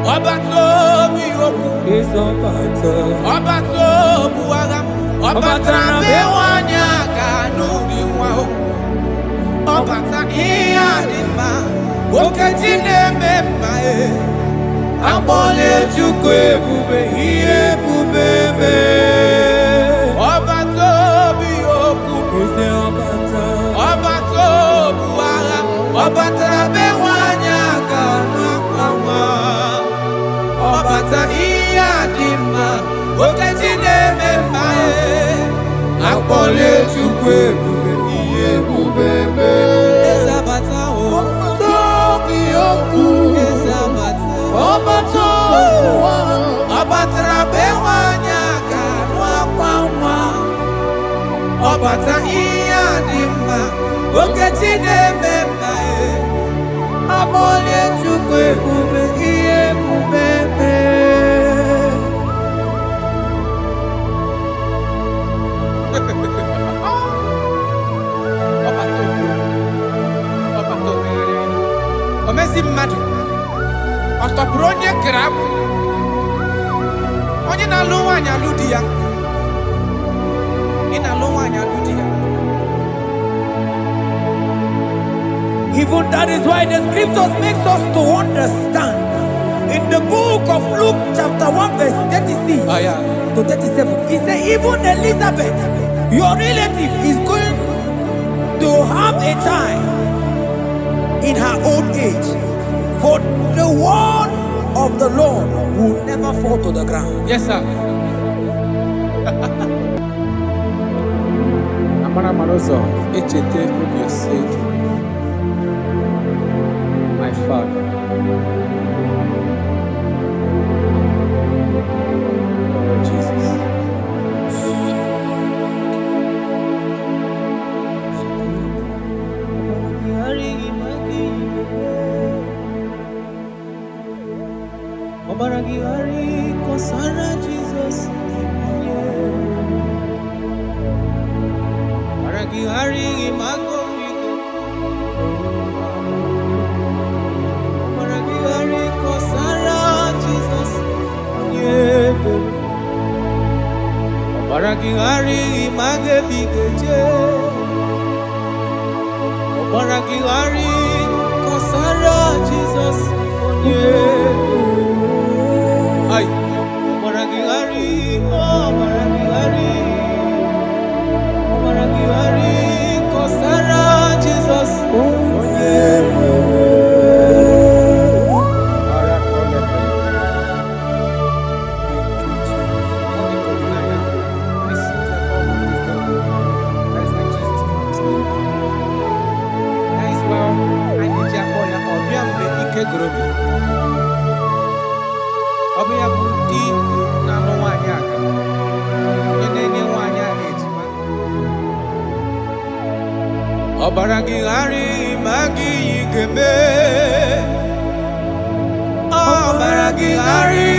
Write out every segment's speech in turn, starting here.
Obato biyoku is obato. Obato buagam Obatra bewanya kanu biwa Obatra iya dima Okejine memae Abole chukwe bube iye bubebe Obato biyoku Is obato. Obato buagam Obatra bewanya kanu Obata iya dima Okejine memae Akpole chukwe bube iye bubebe Ezabata o Tobi oku Ezabata Obato Obatra bewanya kanwa kwamwa Obata iya dima Okejine memae Akpole chukwe bube iye bubebe Omezi mmadu Otopuru onye grab Onye na-alụ nwaanyị alụ di ya Ị na-alụ nwaanyị alụ di ya Even that is why the scriptures makes us to understand. In the book of Luke chapter 1 verse 36 to 37, he said even Elizabeth, your relative, is going to have a child in her old age. For the word of the Lord will never fall to the ground. Yes, sir. Amara Marozo, Echete Rubio said, my Father. Oh, Jesus. Obaragihari kosara Jesus. Obaragihari imago migo. Obaragihari kosara Jesus. Obaragihari image bigeje. Obaragihari kosara Jesus. Ay, Obaragihari, Obaragihari, Obaragihari, Kosara Jesus. Obiya budi na no nwanyị aka. Onye na-enye nwanyị aka ejima. Obaragihari magi igeme. Obaragihari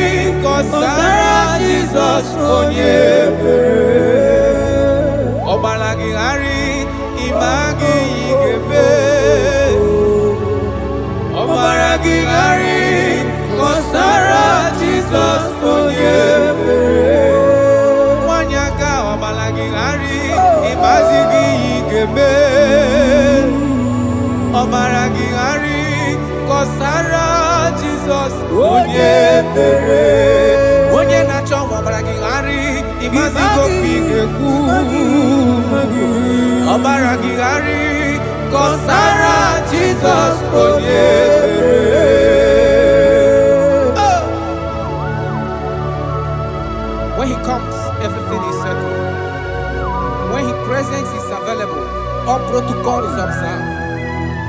kosara Jesus onye ebere. Obaragihari imagi igeme. Obaragihari kosara Jesus onye ebere. Nwanyaka Obaragihari imazigi igeme. Obaragihari kosara Jesus onye ebere. Onye na-achọ Obaragihari imazigo igekwu. Obaragihari kosara Jesus onye ebere. When he comes, everything is settled. When his presence is available, all protocol is observed.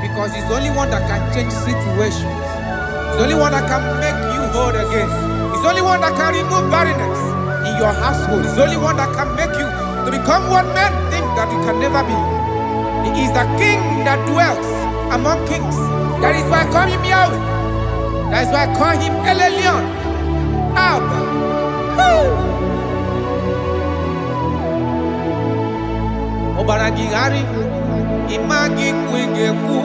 Because he's the only one that can change situations. He's the only one that can make you whole again. He's the only one that can remove barrenness in your household. He's the only one that can make you to become what men think that you can never be. He is the king that dwells among kings. That is why I call him Yahweh. That is why I call him El Elyon. Abba. Obaragihari imagi kwingeku.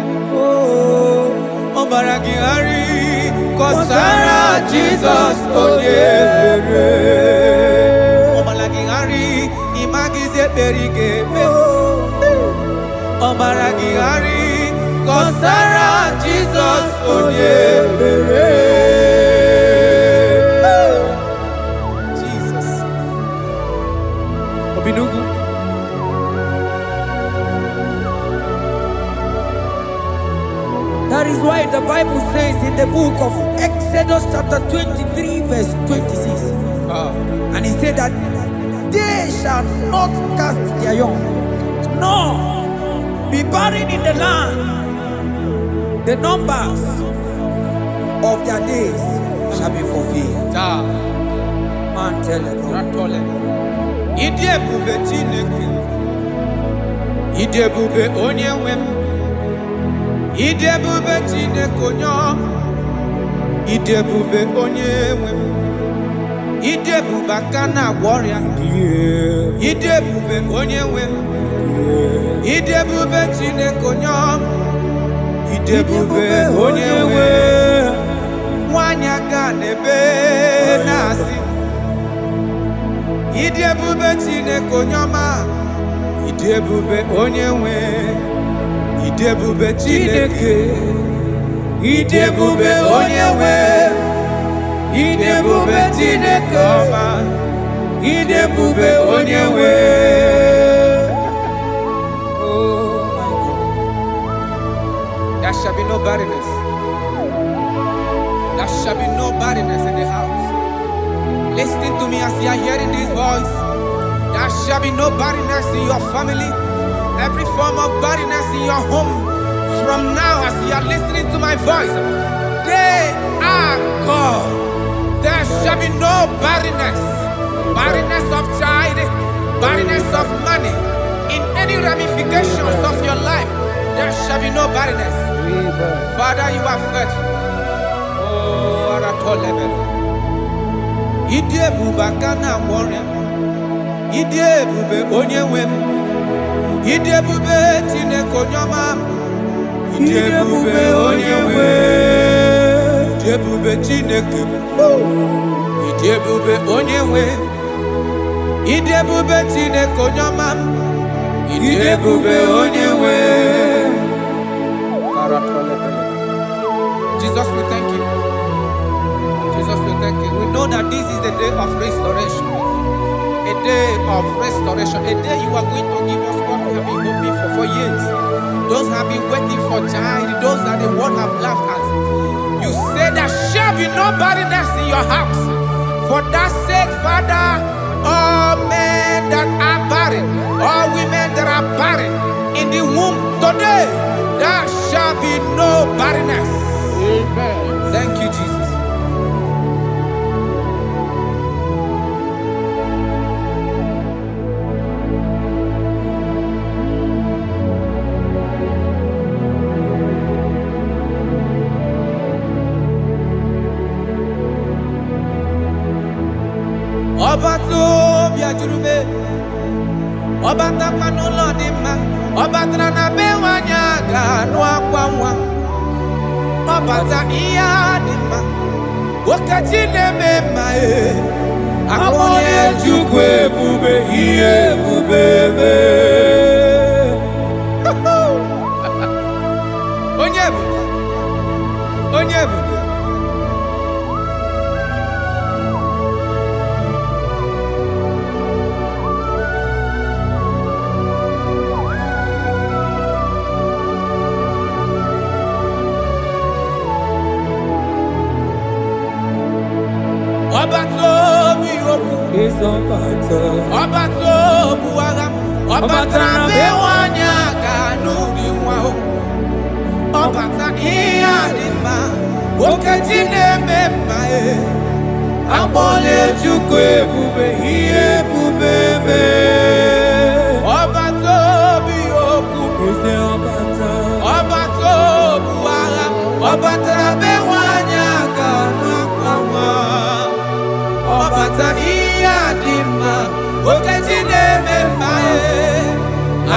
Obaragihari kọsara Jesus onyere. Ọmalagịgharị ịmagize berigebe. Ọmalagịgharị kọsara Jesus onyere. Jesus. Obinugu. That is why the Bible says in the book of Exodus chapter 23 verse 26. And he said that they shall not cast their young, nor be barren in the land. The numbers of their days shall be fulfilled. Man tell them. Idebube Chineke. Idebube onyenwem. Idebube Chineke onyom. Idebube onyenwem. Idebube akana warrior. Idebube onyenwem. Idebube Chineke onyom. Idebube onyenwem. Wanyaga nebe nasi. Idebube Chineke onyoma. Idebube onyenwem. Idebube Chineke. Idebube onyenwem. Idebube Chineke ọma. Idebube onyenwem. Oh my God. There shall be no barrenness. There shall be no barrenness in the house. Listen to me as you are hearing this voice. There shall be no barrenness in your family. Every form of barrenness in your home. From now as you are listening to my voice, they are gone. There shall be no barrenness. Barrenness of child, barrenness of money. In any ramifications of your life, there shall be no barrenness. Father, you are faithful. Oh, Aratolebele. Idebube akana warrior. Idebube onyenwem. Idebube Chineke onyoma. Idebube onyenwem. Idebube Chineke. Idebube onyenwem. Idebube Chineke onyoma. Idebube onyenwem. Jesus, we thank you. Jesus, we thank you. We know that this is the day of restoration. A day of restoration. A day you are going to give us what we have been hoping for years. Those have been waiting for child. Those that the world have laughed at. You say there shall be no barrenness in your house. For that sake, Father, all men that are barren, all women that are barren in the womb today, there shall be no barrenness. Amen. Thank you, Jesus. Ọba tó bí ajúrúmé, ọba tápánú lọ́ọ̀dì má, ọba tànà bẹ́wà ní àgànú àpáwà, ọba tá ìyá dì má, wákàtí lẹ́mẹ̀ má ẹ̀, àpọ́nlé jùkú ebube, iye ebube mẹ́. Onye ebube, onye ebube. Ọba tó bí okú, ọba tó bu agha, ọba tara bẹ́wà ní àgànú ìwà o, ọba ta ìyá dị mma, okeji na-eme mma e, akpọla Chukwu ebube, ihe ebube mee. Ọba tó bí okú, ọba tó bu agha, ọba tara bẹ́wà ní àgànú ìwà ọba ta ìyá dị mma, okeji na-eme mma e,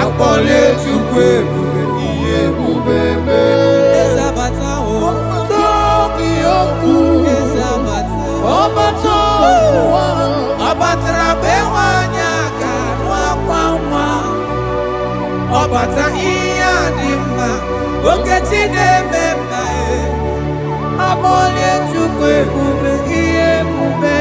akpọla Chukwu ebube, ihe ebube mee. Ezabata o, tó bí okú. Ọbata ihe dị mma, okechi na-ememma amọlie Chukwu ebube ihe ebube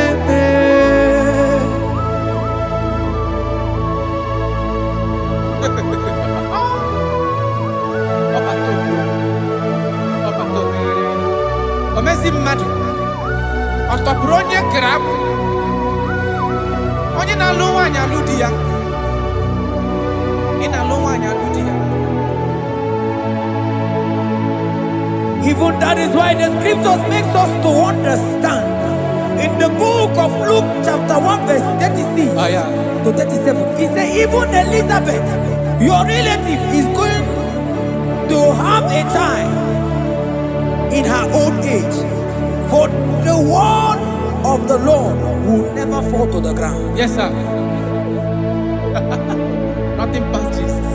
Omezi mmadụ ọ tọpụrụ onye kere akpụ onye na-alụ nwaanyị alụ di ya ị na-alụ nwaanyị alụ di ya. Even that is why the scriptures makes us to understand in the book of Luke chapter 1 verse 36 to 37. He said even Elizabeth, your relative, is going to have a child in her old age. For the word of the Lord will never fall to the ground. Yes, sir. Nothing past Jesus.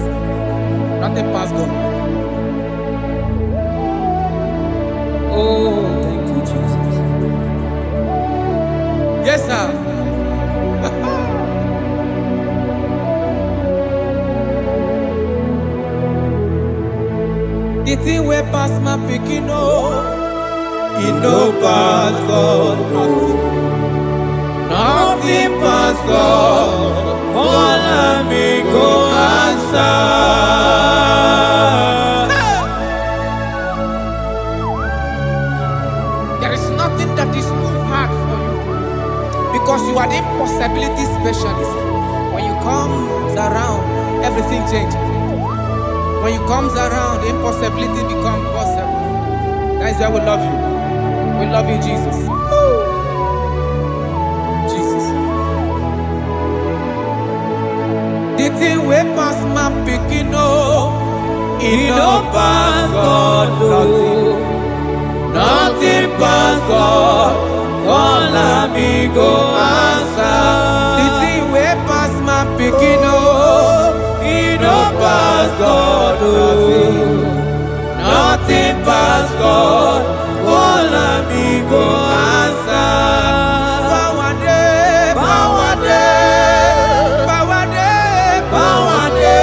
Nothing past God. Oh, thank you, Jesus. Yes, sir. The thing way pass my picking, it no pass God. Nothing pass God. All me go answer. There is nothing that is too hard for you because you are the impossibility specialist. When you come around, everything changes. When you come around, impossibility becomes possible. That is why we love you. We love you, Jesus. Jesus. The thing way pass my picking, it no pass God. Nothing pass God. All amigo answer. The thing way pass my picking, it no pass God. Nothing pass God. All amigo answer. Bawade, bawade, bawade, bawade.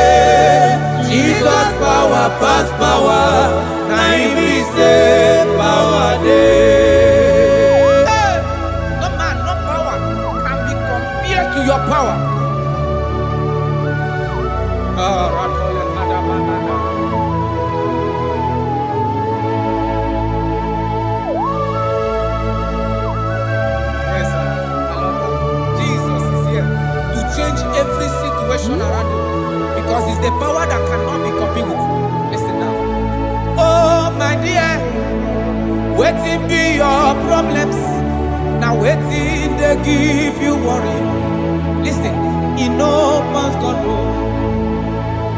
Jesus power pass power. Now he say bawade. No man, no power can be compared to your power. Every situation around you because it's the power that cannot be copied with. Listen now. Oh my dear, waiting be your problems. Now waiting they give you worry. Listen, you know past God.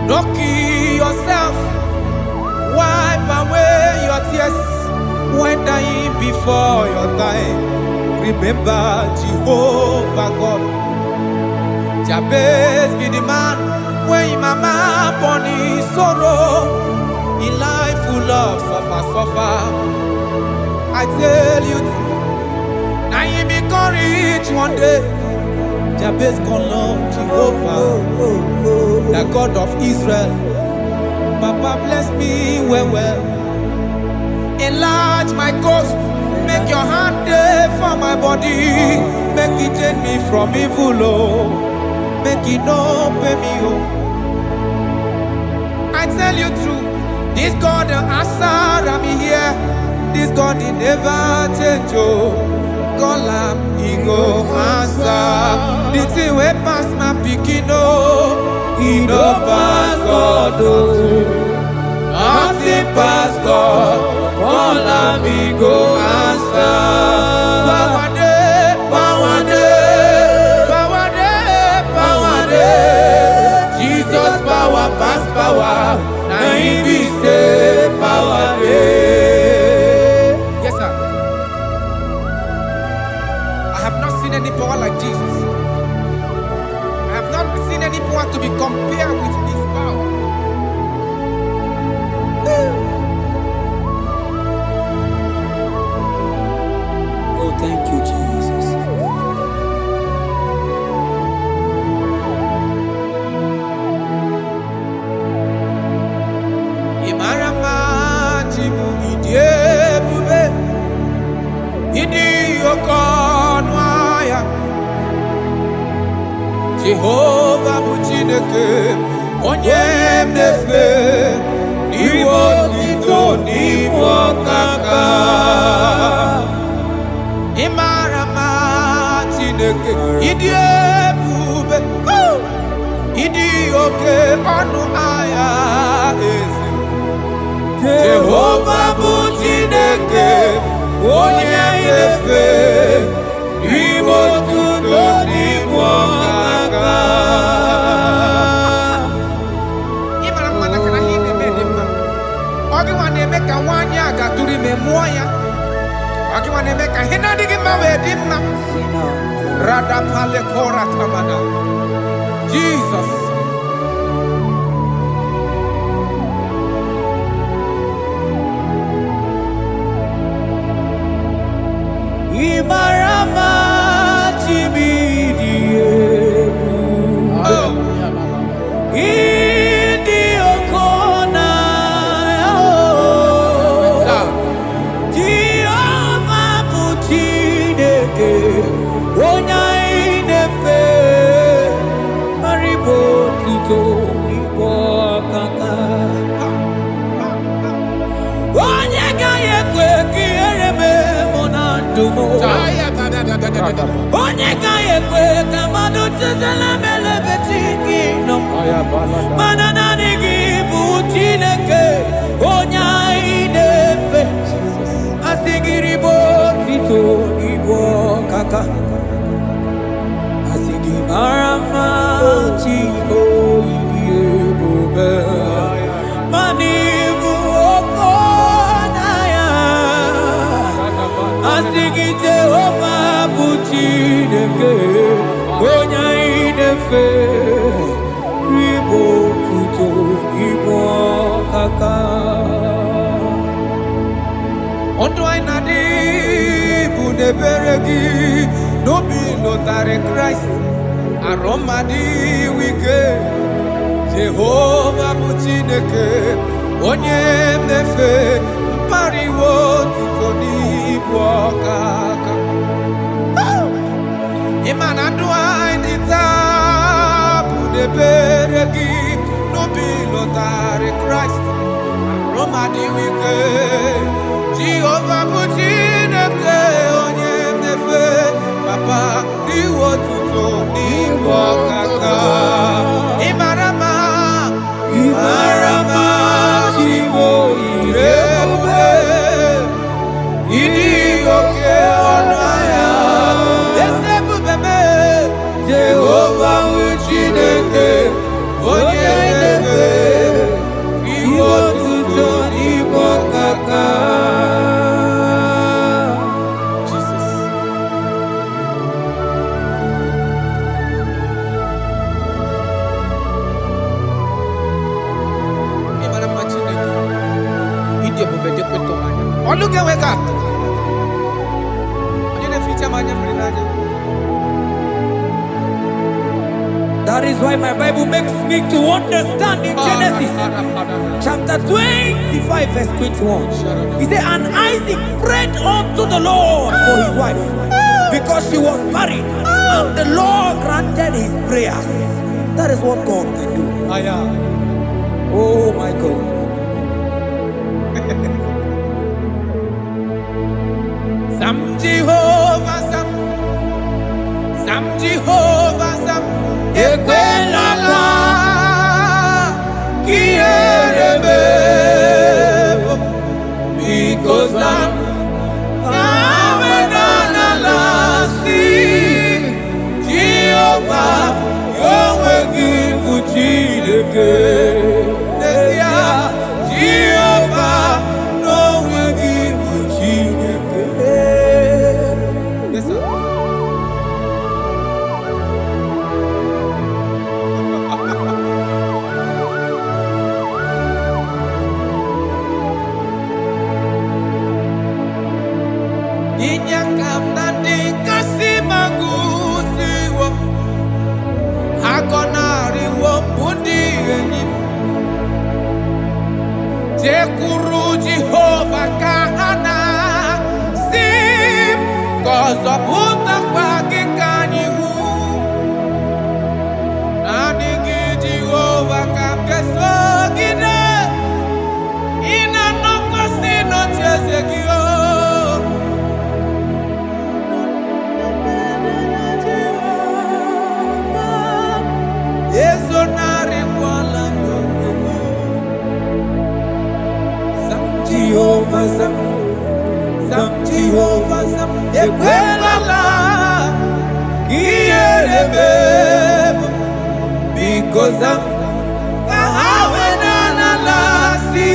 Don't kill yourself. Wipe away your tears when dying before your time. Remember Jehovah God. Jabez be the man when his mama born his sorrow. In life full of suffer. I tell you, now you be courage one day. Jabez gonna love Jehovah, the God of Israel. Papa bless me well. Enlarge my coast, make your hand there for my body. Make it change me from evil, make it no pay me. I tell you true, this God the answer I'm here. This God he never change. Call him, he go answer. The thing way pass my picking, he no pass God. Nothing pass God. Call him, he go answer. Jesus power pass power. Now he be say power day. Yes, sir. I have not seen any power like Jesus. I have not seen any power to be compared with this power. Oh, thank you, Jesus. Idi okonwaya Jehovah Buchineke onye mnefe iwo tito n'iwo kaka Imara ma Chineke idi ebube idi oke ọnụ aya eze Jehovah Buchineke onye mnefe iwo tito n'iwo kaka Make a 1 year got to remember ya. You want to make a Henadic Mavedim Rada Palekora Tamana. Jesus. Imarama Chibidi. Onye kaya kwe kamado tezela mele betiki no manana nigi buchineke onya idefe asigiri botito ibo kaka asigi marama chibo ibo manibu okonaya asigi Jehovah Buchineke onya idefe ribo tuto ibo kaka Ondo ainadi bude beregi no be notare Christ aromadi wike Jehovah Buchineke onye mnefe mpariwo tuto ibo kaka Imana duai nita bude beregi no be notare Christ Roma di wike Jehovah Buchineke onye mnefe Papa diwo tuto niwo kaka Imarama Chivo irebe Idi oke onaya Esebubeme Jehovah Buchineke onye mnefe Iwo tuto niwo kaka Look at wake up. That is why my Bible makes me to understand in Genesis chapter 25 verse 21. He said, and Isaac prayed unto the Lord for his wife because she was barren, and the Lord granted his prayers. That is what God can do. Oh my God. Sam Jehovah Sam Ekwelala Kierebe because Sam Amenana Lasti Jehovah Yahweh Buchineke Nesia Jehovah Yahweh Buchineke. Yes, sir. Ọzọpụta kwa gị ka anyị hụ. Naanị gị Jehova ka m ga-esogide. Ị na-anọkwasị n'ocheeze gị o. Ezonarịkwala n'okwu gị. Zam Jehova zam. Zam Jehova zam. Ekwelala ka ihere mee m. Biko zam ka ha weda n'ala si.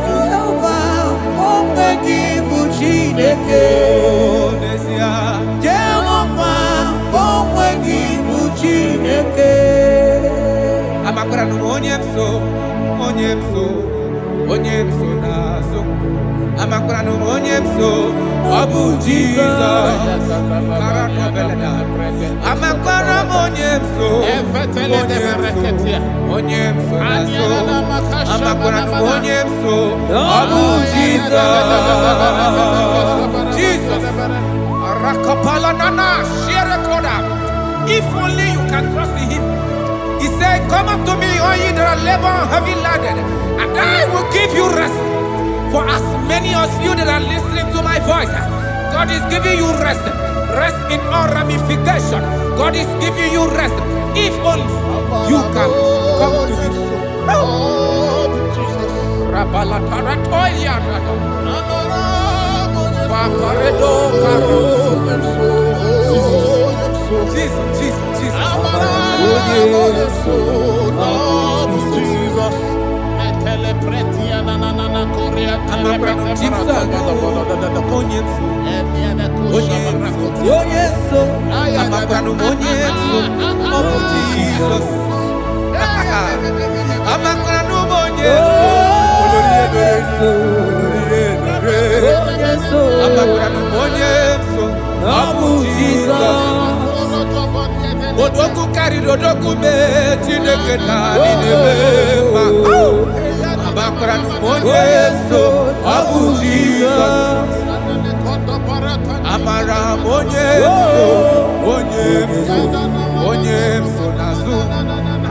Jehova onwe gị bụ Chineke. N'ezie Jehova onwe gị bụ Chineke. Amakwara m onye m so, onye m so, onye m so n'azụ. Amakwara m onye m so, ọ bụ Jizọs. Amakwara m onye m so, onye m so n'azụ. Amakwara m onye m so, ọ bụ Jizọs. Jesus. Rakapala nana, share koda. If only you can trust in Him. He said, "Come up to me, all ye that are labor and heavy laden, and I will give you rest." For as many of you that are listening to my voice, God is giving you rest. Rest in all ramification. God is giving you rest. If only you can come to Him. Jesus, Jesus, Jesus. Odoku carried Odoku me Chineke na ninema. Abakwara n'onye so ọ bụ Jizọs. Amara m onye so, onye so, onye so n'azụ.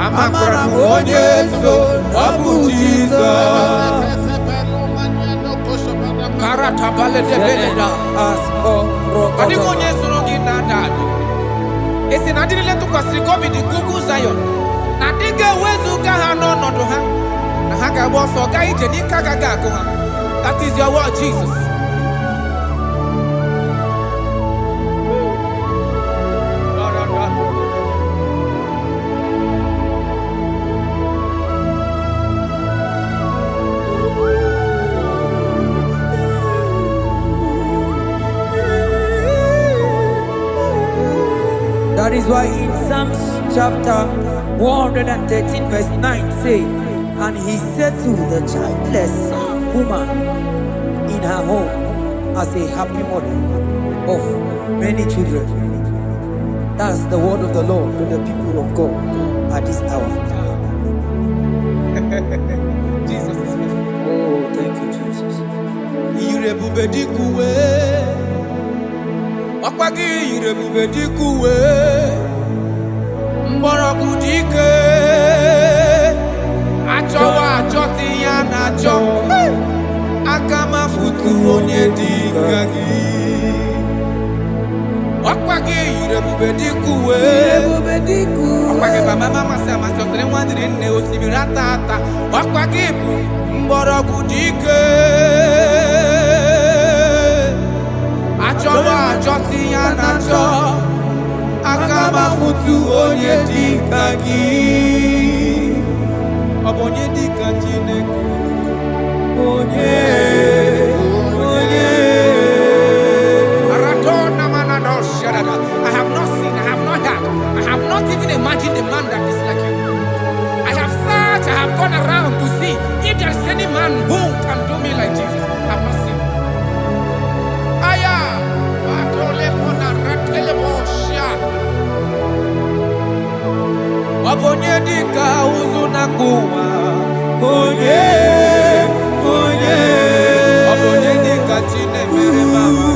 Amakwara m onye so ọ bụ Jizọs. Karata balede beleda asko. Adịghị onye soro gị na-ada adị. Esi na ndị niile tụkwasịrị gị obi dị ka ugwu Zayọn, na ndị ga-ewezuga ha n'ọnọdụ ha, na ha ga-agba ọsọ gaa ije n'ike agaghị agụ ha. That is your word, Jesus. That is why in Psalms chapter 113 verse 9 say, "And he settled the childless woman in her home as a happy mother of many children." That's the word of the Lord to the people of God at this hour. Jesus is faithful. Oh, thank you, Jesus. Irebube dikuwe. Ọkwagị irebube dikuwe. Mgbọrọgwụ dike. Achọwa achọtị ya na-achọ. Aka m afụtụ onye dịka gị. Ọkwagị irebube dikuwe. Ọkwagị baba mama sị amasị ọsịrị nwa dịrị nne osimiri ata ata. Ọkwagị bụ mgbọrọgwụ dike. Achọwa achọtị ya na-achọ. Aka m afụtụ onye dịka gị. Ọ bụ onye dịka Chineke. Onye. I have not seen, I have not heard, I have not even imagined a man that is like you. I have searched, I have gone around to see if there is any man who can do me like Jesus. I have not seen. Aya, atole kona ratele bosha. Wabonye dika uzuna kuwa. Onye, onye. Wabonye dika chine mere mama.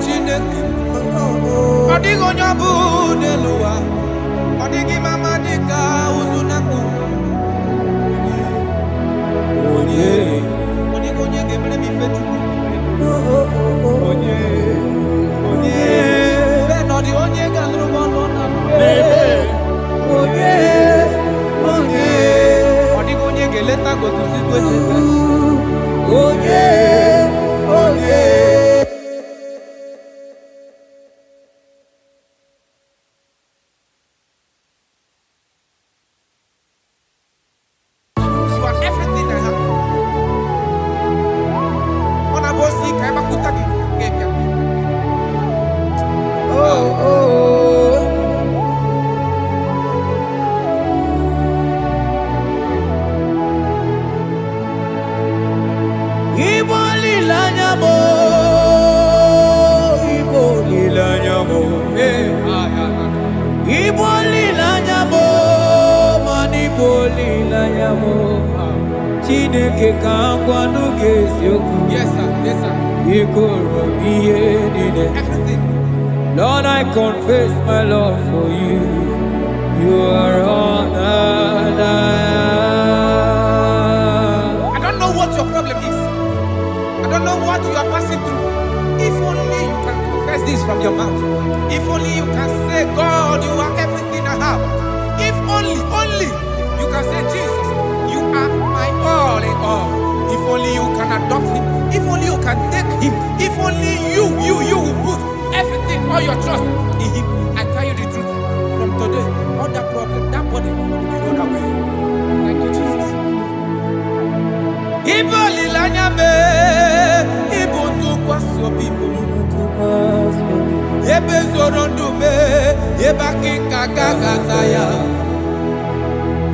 Chineke. Odigo nyabu neluwa. Odigi mama dika uzunaku. Onye. Odigo nye gebre mi fetu. Onye. Onye. Beno di onye galru bono na. Onye. Onye. Odigo nye geleta go to see go. Onye. Onye. Yes, sir. Yes, sir. Everything. Lord, I confess my love for you. You are all that I don't know what your problem is. I don't know what you are passing through. If only you can confess this from your mouth. If only you can say, God, you are everything I have. If only you can say, Jesus, you are my all in all. If only you can adopt him. If only you can take him. If only you will put everything, all your trust in him. I tell you the truth. From today, all that problem, that body will be rolled away. Thank you, Jesus. Ibo lilanya me, ibo tukwaso bibo. Ebe zorondu me, eba kikagagazaya.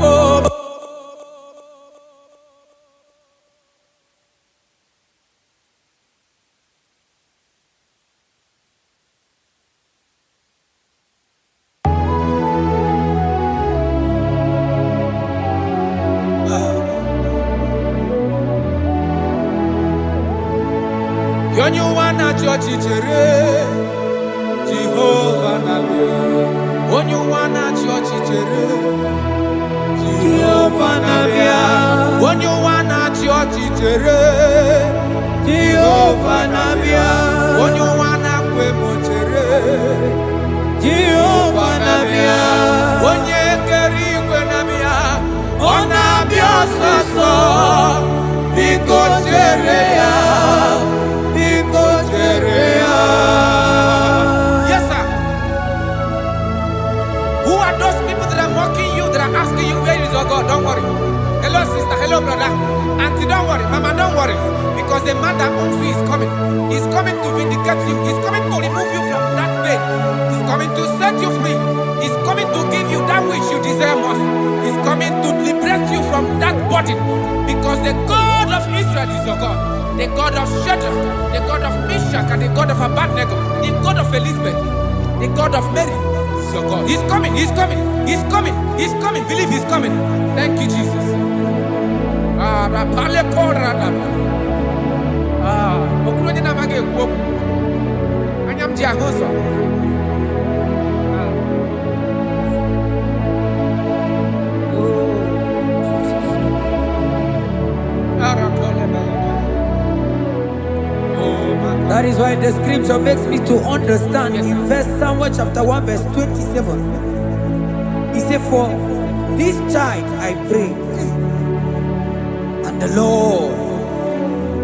Oh. Onye wana chọọchị chere Jehova na-abịa. Onye wana chọọchị chere Jehova na-abịa. Onye wana chọọchị chere Jehova na-abịa. Onye wana kwemo chere Jehova na-abịa. Onye kere igwe na-abịa. Ọ na-abịa ọsọsọ. Biko chere ya. Yes, sir. Who are those people that are mocking you, that are asking you, where is your God? Don't worry. Hello, sister. Hello, brother. Auntie, don't worry. Mama, don't worry. Because the man that owns you is coming. He's coming to vindicate you. He's coming to remove you from that pain. He's coming to set you free. He's coming to give you that which you desire most. He's coming to liberate you from that burden. Because the God of Israel is your God. The God of Shadrach, the God of Meshach, and the God of Abednego, the God of Elizabeth, the God of Mary is your God. He's coming, he's coming, he's coming, he's coming. Believe he's coming. Thank you, Jesus. That is why the scripture makes me to understand. Yes, in First Samuel chapter 1 verse 27, he said, for this child I prayed, and the Lord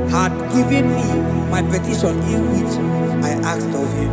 had given me my petition in which I asked of him.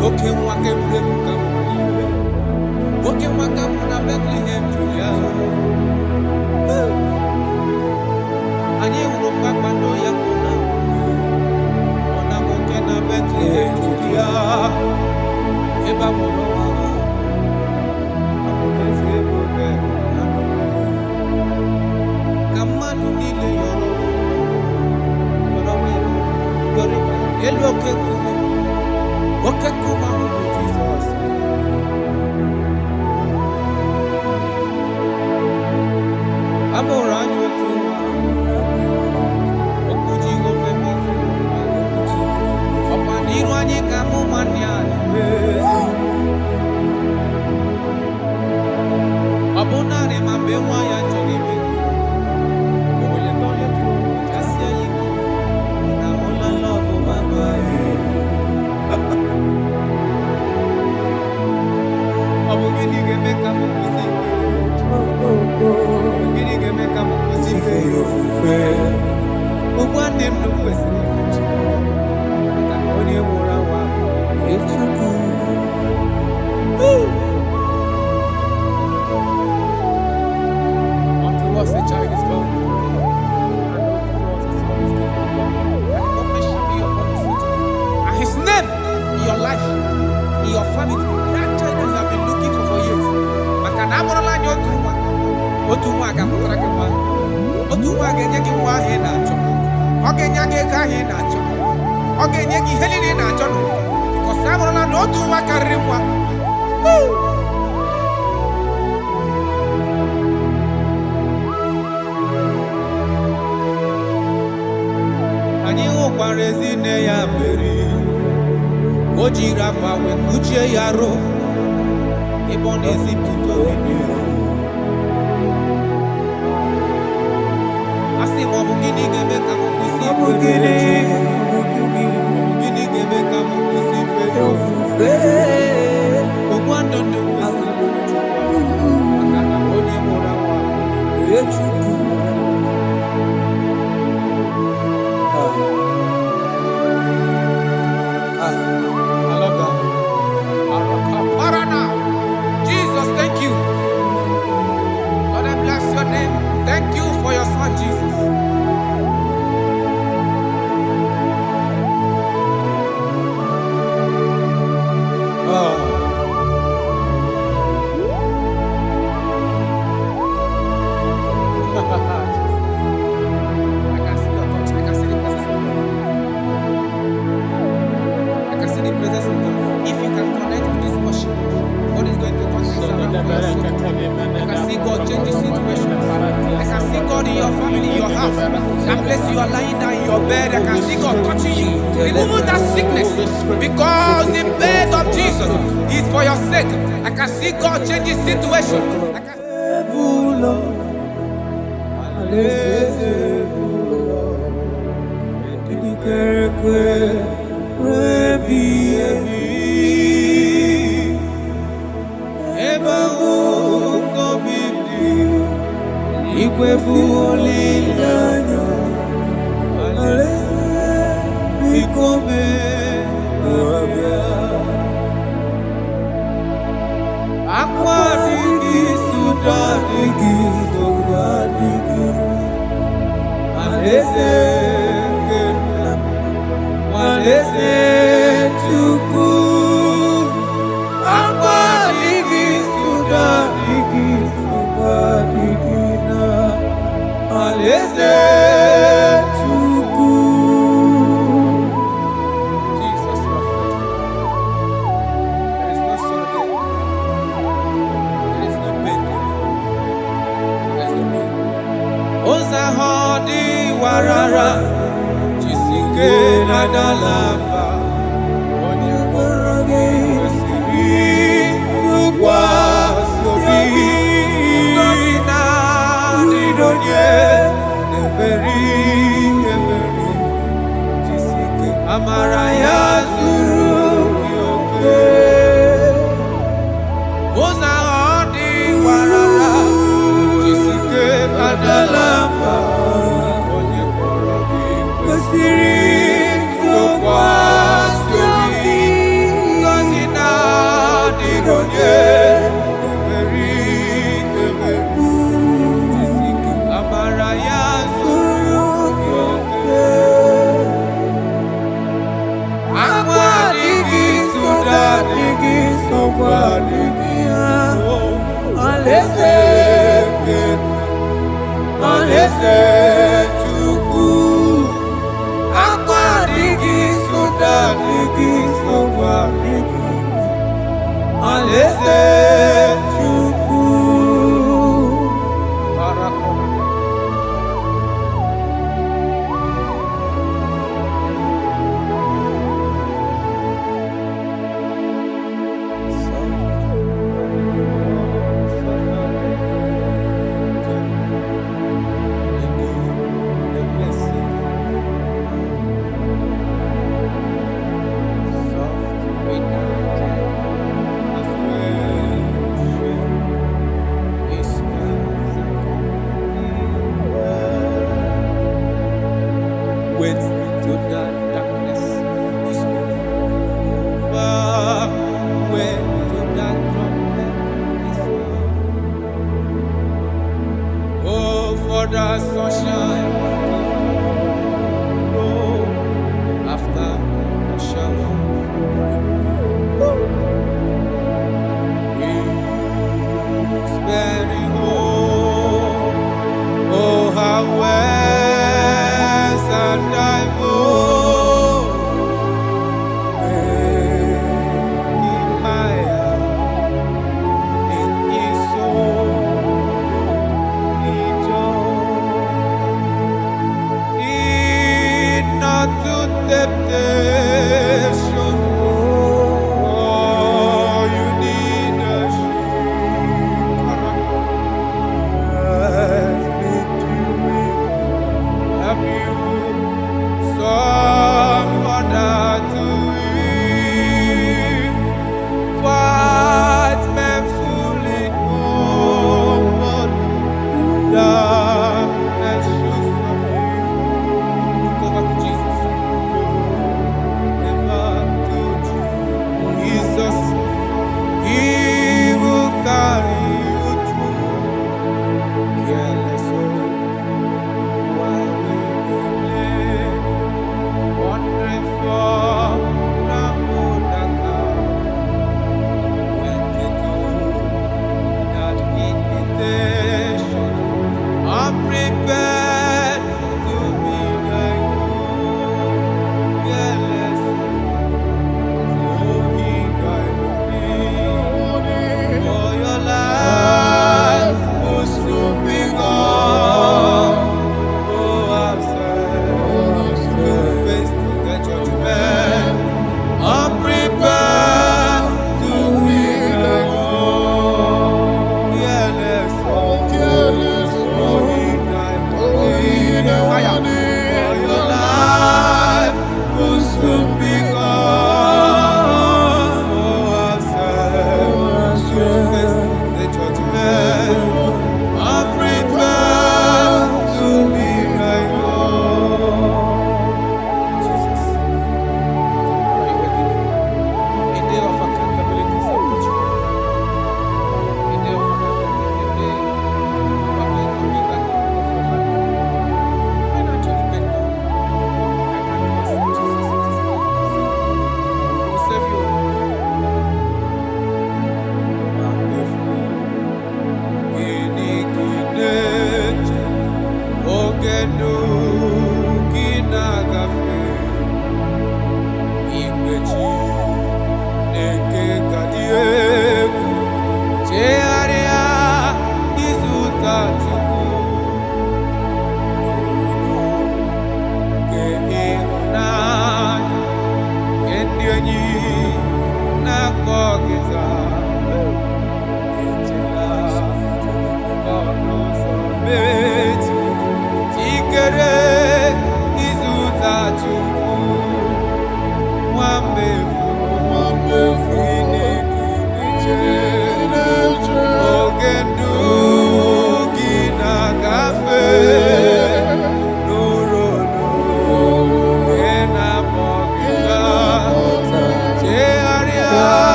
Okay, one can break come. Okay, one can put a Bethlehem Julia. And you will back my no yakuna. On a monkey, Bethlehem Julia. Eba Moroa. Come on, you need your Jesus. I'm around you too. Okuji go femi. Opaniru anyi kamu mania. Abonare mambewa ya choribe. Obole tole tu. Kasi ayi. Na ola love mama. Abogini ge meka mu kusi. Abogini ge meka mu kusi fe yo fe. Ogwande no kwesi. Akakoni emora wa. Echuku. Unto us a child is born. And unto us a son is given. And the government shall be upon his feet. And his name in your life, in your family, that child that you have been looking for years. Makanamola nyotuwa. Otuwa akamukura kama. Otuwa agenyeki wa hena cho. Ogenyaki ka hena cho. Ogenyeki helini na cho. Because amola no otuwa karimwa. Anyi okwarezi ne ya beri. Ojira kwa we kuchie yaro. Ibonezi tuto bini. Asi mwabugini gebe kama kusi Mwabugini gebe kama kusi fe Ogwando ndo kwesi Akana honi mora wa Echuku I love that. Arakaparana. Jesus, thank you. Lord, I bless your name. Thank you for your son, Jesus. I can see your touch. I can see the presence of God. I can see the presence of God. If you can connect with this worship, God is going to turn things around for your soul. I can see God change the situations. I can see God in your family, in your house. That place you are lying down in your bed, I can see God touching you, removing that sickness. Because the bed of Jesus is for your sake. I can see God change the situation. I can Alaeze Alaeze Chukwu Akwa digi soda digi sowa digi Alaeze Chukwu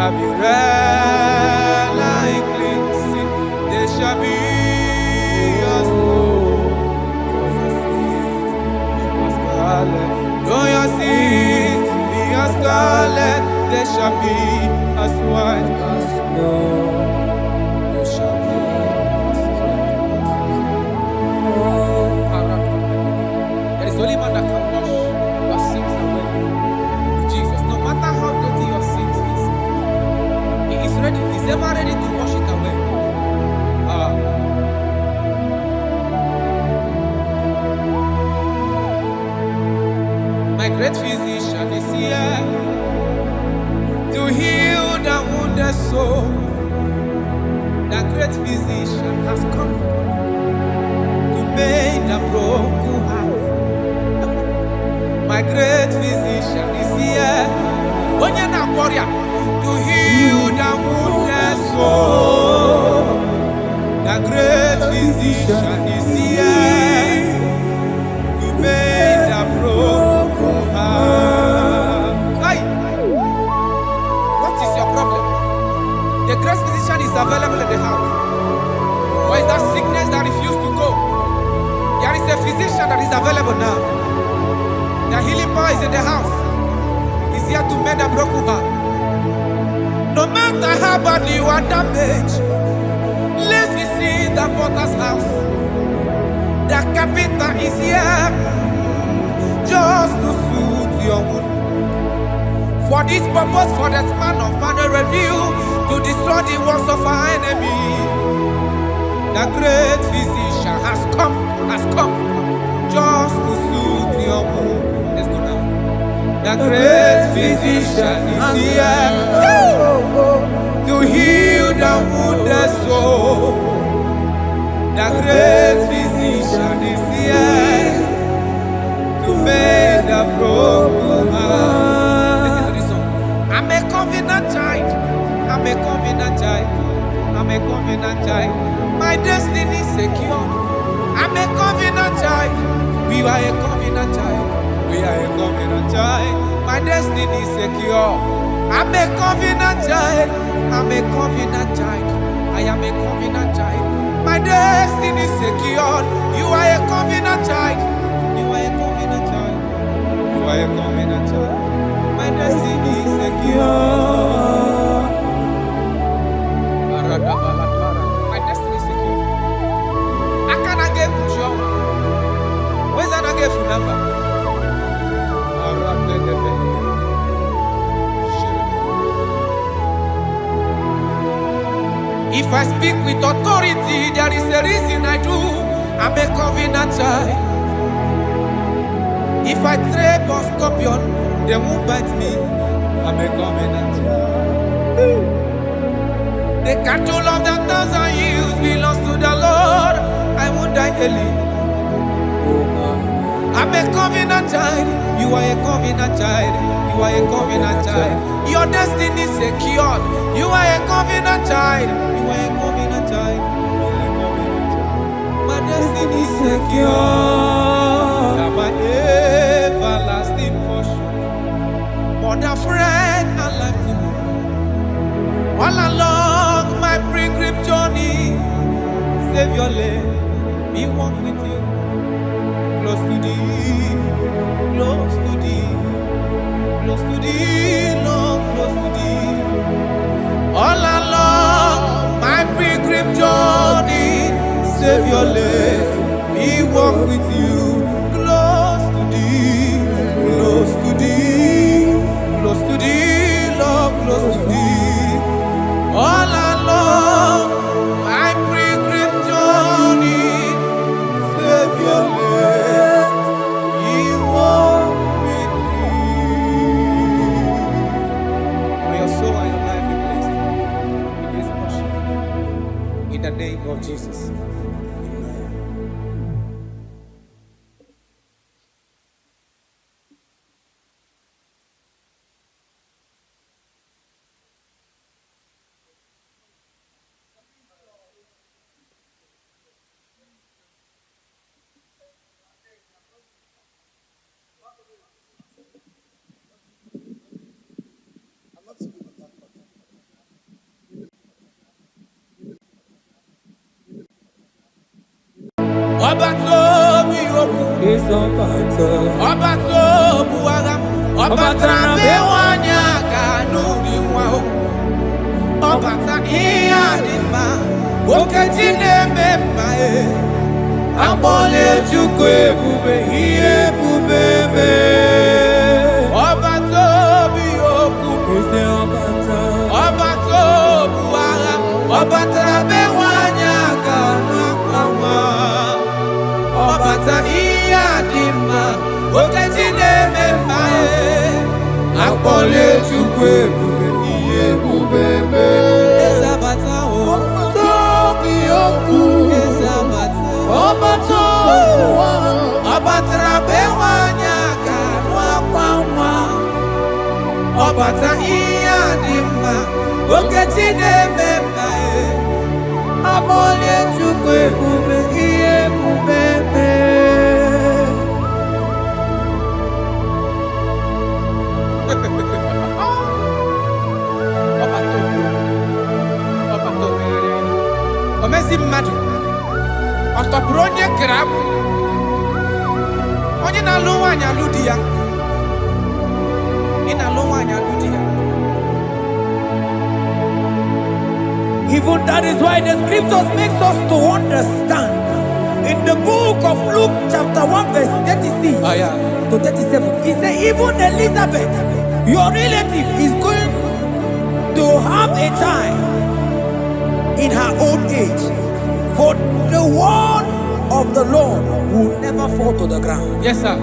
shall be red like cleansing. They shall be as snow. Though your sins be as scarlet, they shall be as white as snow. They shall be as white as snow. There is only one that can wash your sins away. Jesus, no matter how dirty your sins is, He is ready. He's ever ready to wash it away. My great physician is here to heal the wounded soul. The great physician has come to make the broken heart. My great physician is here, warrior, to heal the wounded soul. The great physician is here to make the broken heart. Hey, what is your problem? The great physician is available in the house. Or is that sickness that refused to go? There is a physician that is available now. The healing power is in the house. He's here to mend a broken heart. No matter how badly you are damaged, let's visit the potter's house. The carpenter is here just to soothe your wound. For this purpose, for the span of man review, to destroy the works of our enemy. The great physician has come just to soothe your wound. Let's go now. The great physician is here to heal the wounded soul. The great physician is here to make the broken heart. Listen to this song. I'm a covenant child. I'm a covenant child. I'm a covenant child. My destiny is secure. I'm a covenant child. We are a covenant child. We are a covenant child. My destiny is secure. I'm a covenant child. I'm a covenant child. I am a covenant child. My destiny is secured. You are a covenant child. You are a covenant child. You are a covenant child. My destiny is secure. My destiny is secure. I cannot get you. Where's that I get your number? If I speak with authority, there is a reason I do. I'm a covenant child. If I tread on scorpion, they won't bite me. I'm a covenant child. The cattle of the 1,000 years belongs to the Lord. I won't die early. I'm a covenant child. You are a covenant child. You are a covenant child. Your destiny is secured. You are a covenant child. You are a covenant child. My destiny is secure. I'm my everlasting portion. More than friend and life to me. All along my pilgrim journey, Savior, let me walk with you. Close to thee, close to thee, close to thee, Lord, close to thee. All along my pilgrim journey, Savior, let me walk with you. Close to thee, close to thee, close to thee, Lord, close to thee. All along my pilgrim journey, Savior, let me walk with you. May your soul and your life be blessed in this worship. In the name of Jesus. Obatobi oku. Is Obata. Obatobu agam. Obata bewanya kanuri wao. Obata iyadima. Okejine memae. Abole chukwe bube iye bubebe. Obatobi oku. Is Obata. Obatobu agam. Obata bewanya kanuri. Obata iyadima. Okejine memae. Abole chukwe bube iye bubebe. Ezabata o. Tobi oku. Ezabata. Obato. Obatra bewanya kanwa kwamwa. Obata iyadima. Okejine memae. Abole chukwe bube iye bubebe. Omezi mmadu ọtọpụrụ onye kere abụ onye na-alụ nwaanyị alụ di ya ị na-alụ nwaanyị alụ di ya. Even that is why the scriptures makes us to understand. In the book of Luke chapter 1 verse 36 to 37, it says even Elizabeth, your relative, is going to have a child in her old age. For the word of the Lord will never fall to the ground. Yes, sir.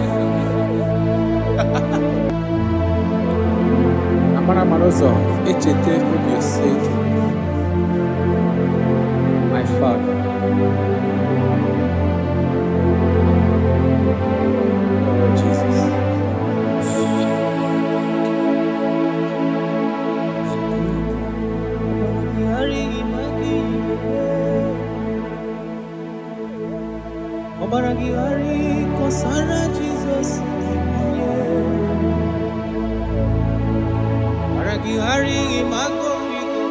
Amara Marozo, Echete Obiosek, my father. Oh, Jesus. Obaragihari kosara Jesus. Obaragihari imago migo.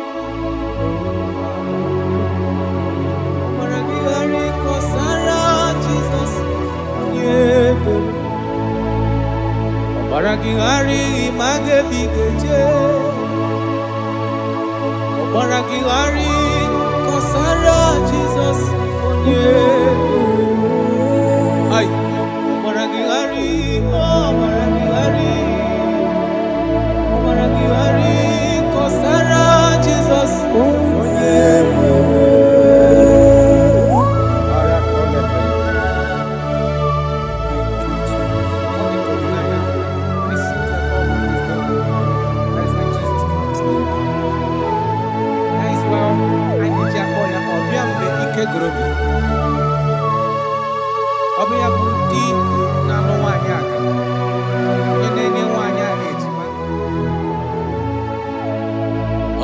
Obaragihari kosara Jesus. Obaragihari image bigeje. Obaragihari kosara Jesus. Ay, Obaragihari, Obaragihari, Obaragihari, kosara Jesus. Ọbịa bụ di na-alụ nwaanyị aka onye na-enye nwaanyị a na-ejima.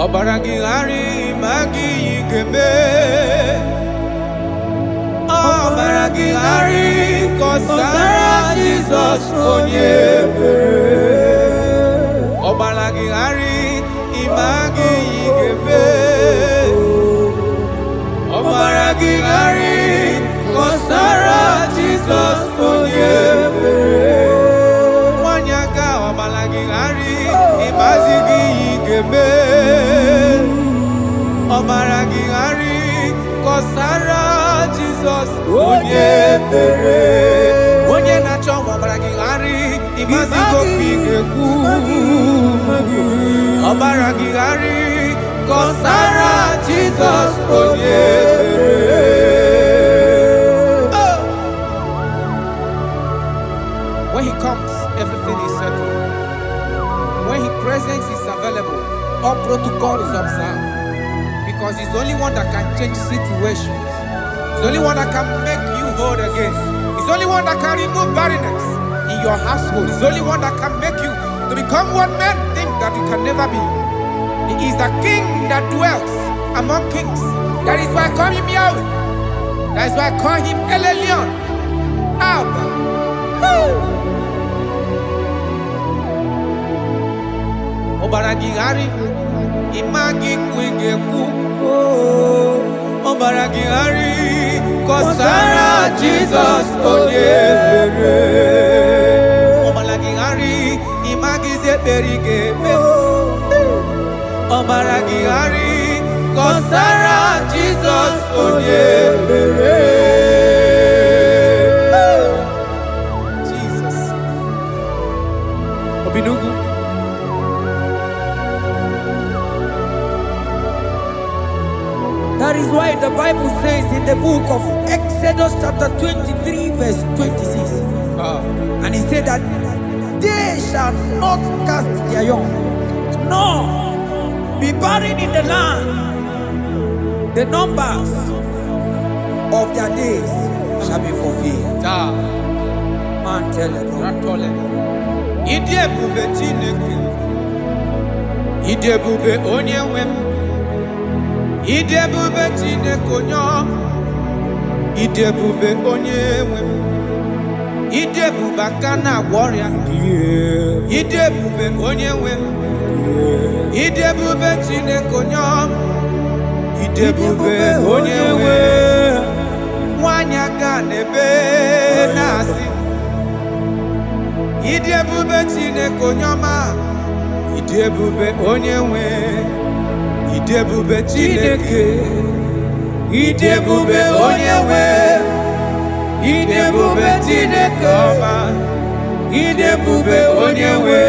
Obaragihari ma gị ga-eme. Obaragihari kọsara Jizọs onye ebere. Obaragihari ma gị ga-eme. Obaragihari kọsara Jizọs onye ebere. Nwanyị aka Obaragihari ịmazi gị ga-eme. Obaragihari kọsara Jizọs onye ebere. Onye na-achọ Obaragihari ịmazi gị ga-ekwu. Obaragihari kọsara Jizọs onye ebere. When he comes, everything is settled. When his presence is available, all protocol is observed. Because he's the only one that can change situations. He's the only one that can make you whole again. He's the only one that can remove barrenness in your household. He's the only one that can make you to become what men think that you can never be. He is the king that dwells among kings. That is why I call him Yahweh. That is why I call him El Elyon. Abba. Obaragihari imagi kwege ku. Obaragihari kọsara Jizọs onye mere. Ọmara gị ghara ịmagizi ekpere ị ga-eme. Ọmara gị ghara kọsara Jizọs onye mere. Jesus. Obinugu. That is why the Bible says in the book of Exodus chapter 23 verse 26. And he said that they shall not cast their young, nor be barren in the land. The numbers of their days shall be fulfilled. Man tell them. Idebube Chineke. Idebube onye nwe m. Idebube Chineke onye Idebube onye nwe m. Idebube aka na-agwọ ọrịa. Idebube onye nwe m. Idebube Chineke onye Idebube onye nwe nwanyị aka n'ebe na-asị. Idebube Chineke onye ọma. Idebube onye nwe. Idebube Chineke. Idebube onye nwe. Idebube Chineke ọma. Idebube onye nwe.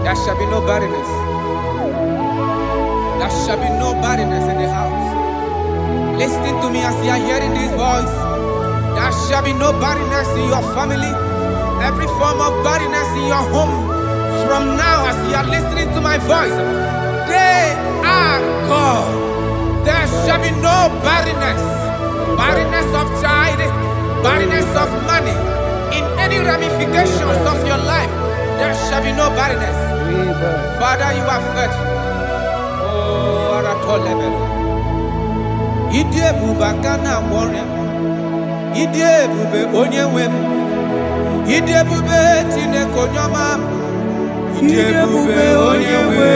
There shall be no barrenness. There shall be no barrenness in the house. Listen to me as you are hearing this voice. There shall be no barrenness in your family. Every form of barrenness in your home. From now as you are listening to my voice, they are gone. There shall be no barrenness. Barrenness of child, barrenness of money. In any ramifications of your life, there shall be no barrenness. Father, you are faithful. Oh, Aratolebele. Idebube aka na-agwọ ọrịa. Idebube onye nwe m. Idebube Chineke onye ọma. Idebube onye nwe.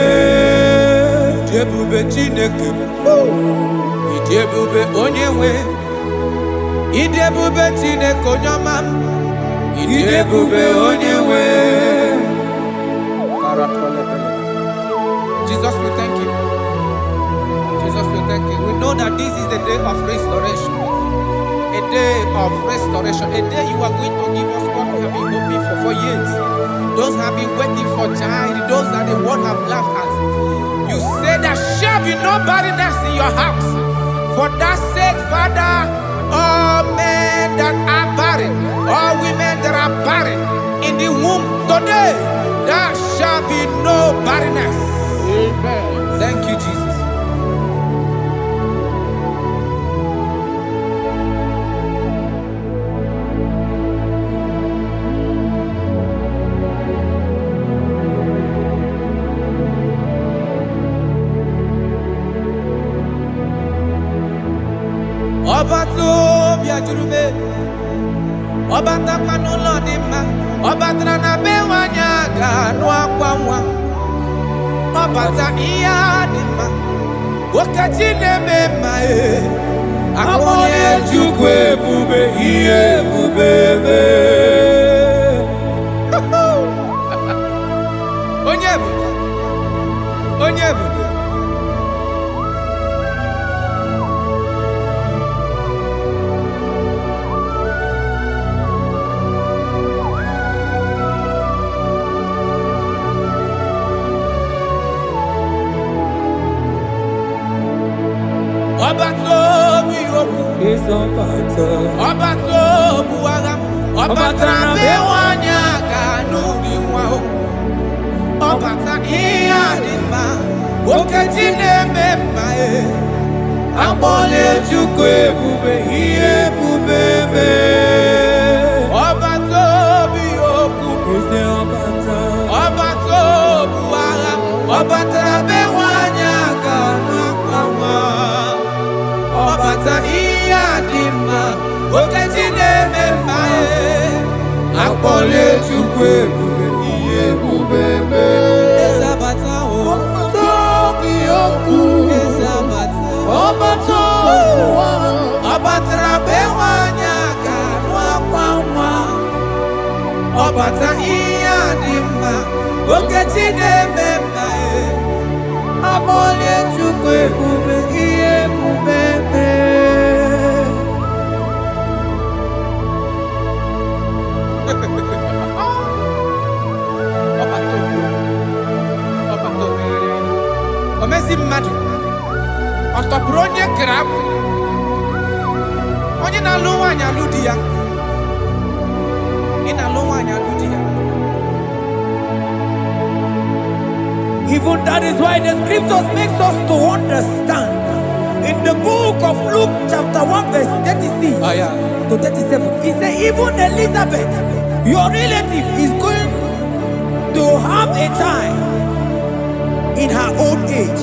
Idebube Chineke. Idebube onye nwe. Idebube Chineke onye ọma. Idebube onye nwe. Jesus, we thank you. Jesus, we thank you. We know that this is the day of restoration. A day of restoration. A day you are going to give us what we have been hoping for years. Those have been waiting for child. Those that the world have laughed at. You say there shall be no barrenness in your house. For that sake, Father, all men that are barren, all women that are barren in the womb today, there shall be no barrenness. Amen. Thank you, Jesus. Ọba tó bí ajúrúmé, ọba tápánú lọ ní ma, ọba tara na be wanya ganu akwa nwa, ọba ta iya ní ma, okati na-eme ma akpọnye Chukwu ebube ihe ebube eme. Onye ebube, onye ebube. Ọba tó bí okú, ọba tó bu agha, ọba tara be wanya ganu di nwa o, ọba ta ihe dị mma, okeji na-eme mma akpọle Chukwu ebube ihe ebube eme. Ọba tó bí okú, ọba tó bu agha, ọba tara be wanya ganu akwa ọbata ihe dị mma, okeji na-eme mma akpọle Chukwu ebube ihe ebube eme. Ezabata o, tobi okwu. Wata iya dima, oketi de mema abole chukwe bube iye bubebe. Omezi mmadu, otopuru onye grab, onye na-alụ nwaanyị alụ di ya. Even that is why the scriptures makes us to understand. In the book of Luke chapter 1 verse 36 to 37, he said even Elizabeth, your relative, is going to have a child in her old age.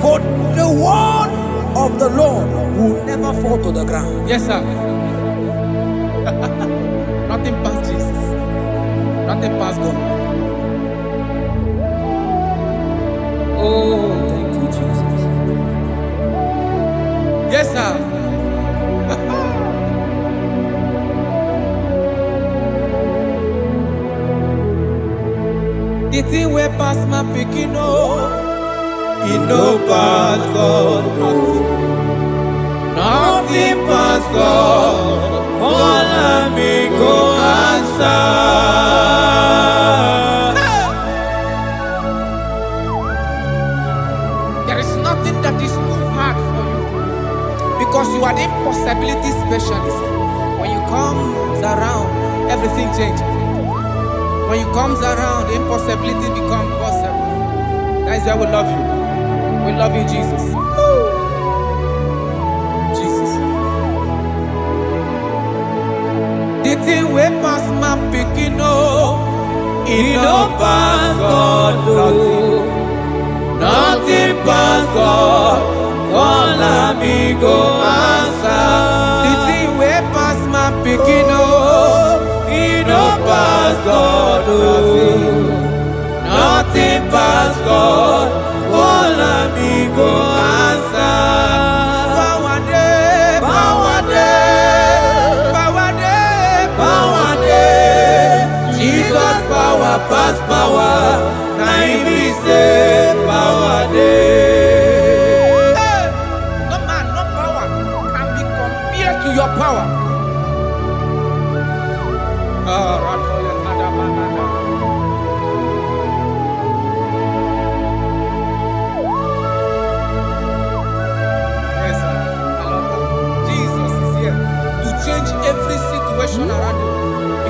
For the word of the Lord will never fall to the ground. Yes, sir. Nothing past Jesus. Nothing past God. Oh, thank you, Jesus. Yes, sir. The thing way past my picking, It no pass God. Nothing pass God. All amigo answer. There is nothing that is too hard for you, because you are the impossibility specialist. When you come around, everything changes. When you come around, the impossibility becomes possible. That is why we love you. We love you, Jesus. Jesus. The thing way past my picking, It no pass God. Nothing pass God. All amigo answer. The thing way past my picking, It no pass God. Nothing pass God. All amigo answer. power day, power day. Jesus power pass power. Now he be say power day. No man, no power can be compared to your power. Yes, sir. I love that. Jesus is here to change every situation around you,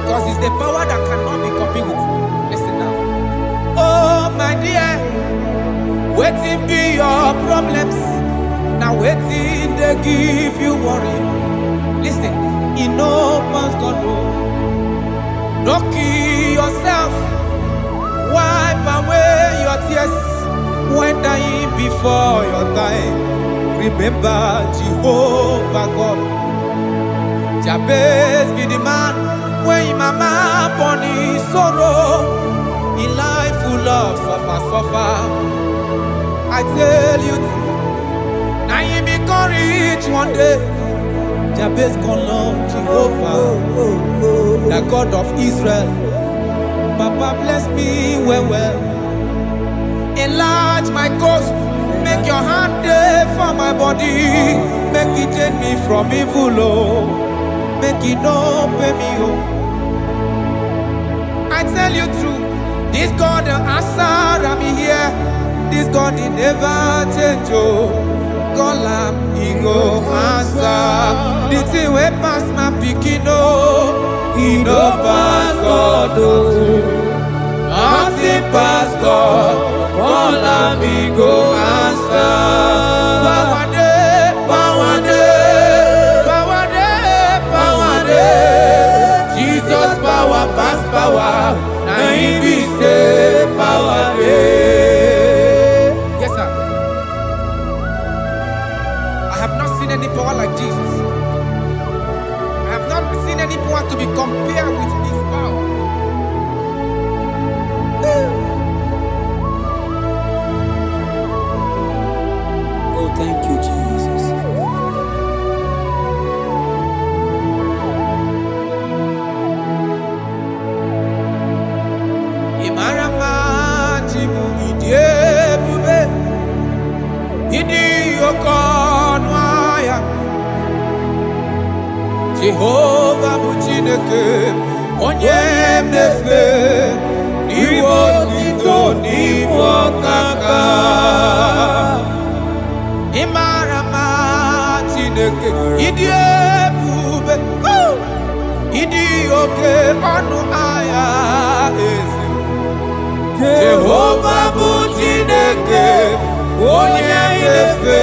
because it's the power that cannot be copied with. Listen now. Oh, my dear, waiting be your problems. Now waiting they give you worry. Listen, in no man's God, no. Don't kill yourself. Wipe away your tears when dying before your time. Remember Jehovah God. Jabez be the man when his mama born his sorrow. In life full of suffer. I tell you, now you become rich one day. Jabez call on Jehovah, the God of Israel. Papa bless me well. Enlarge my coast. Make your hand there for my body. Make it change me from evil, oh. Make it no pay me, oh. I tell you true, this God the answer, I'm here. This God he never change, oh. Call him, he go answer. The thing way pass my picking, oh. He no pass God. Nothing pass God. All amigo answer. Power day, Power day. Jesus power pass power. Now he be say power day. Yes, sir. I have not seen any power like Jesus. I have not seen any power to be compared with his power. Oh, thank you, Jesus. Imarama jimu idiebube idi okonwaya Jehovah bụ Chineke onye mmefe n'iwe otito n'iwe ọkaka Imarama Chineke ịdị ebube ịdị oke ọnụ ahịa eze Jehovah bụ Chineke onye mmefe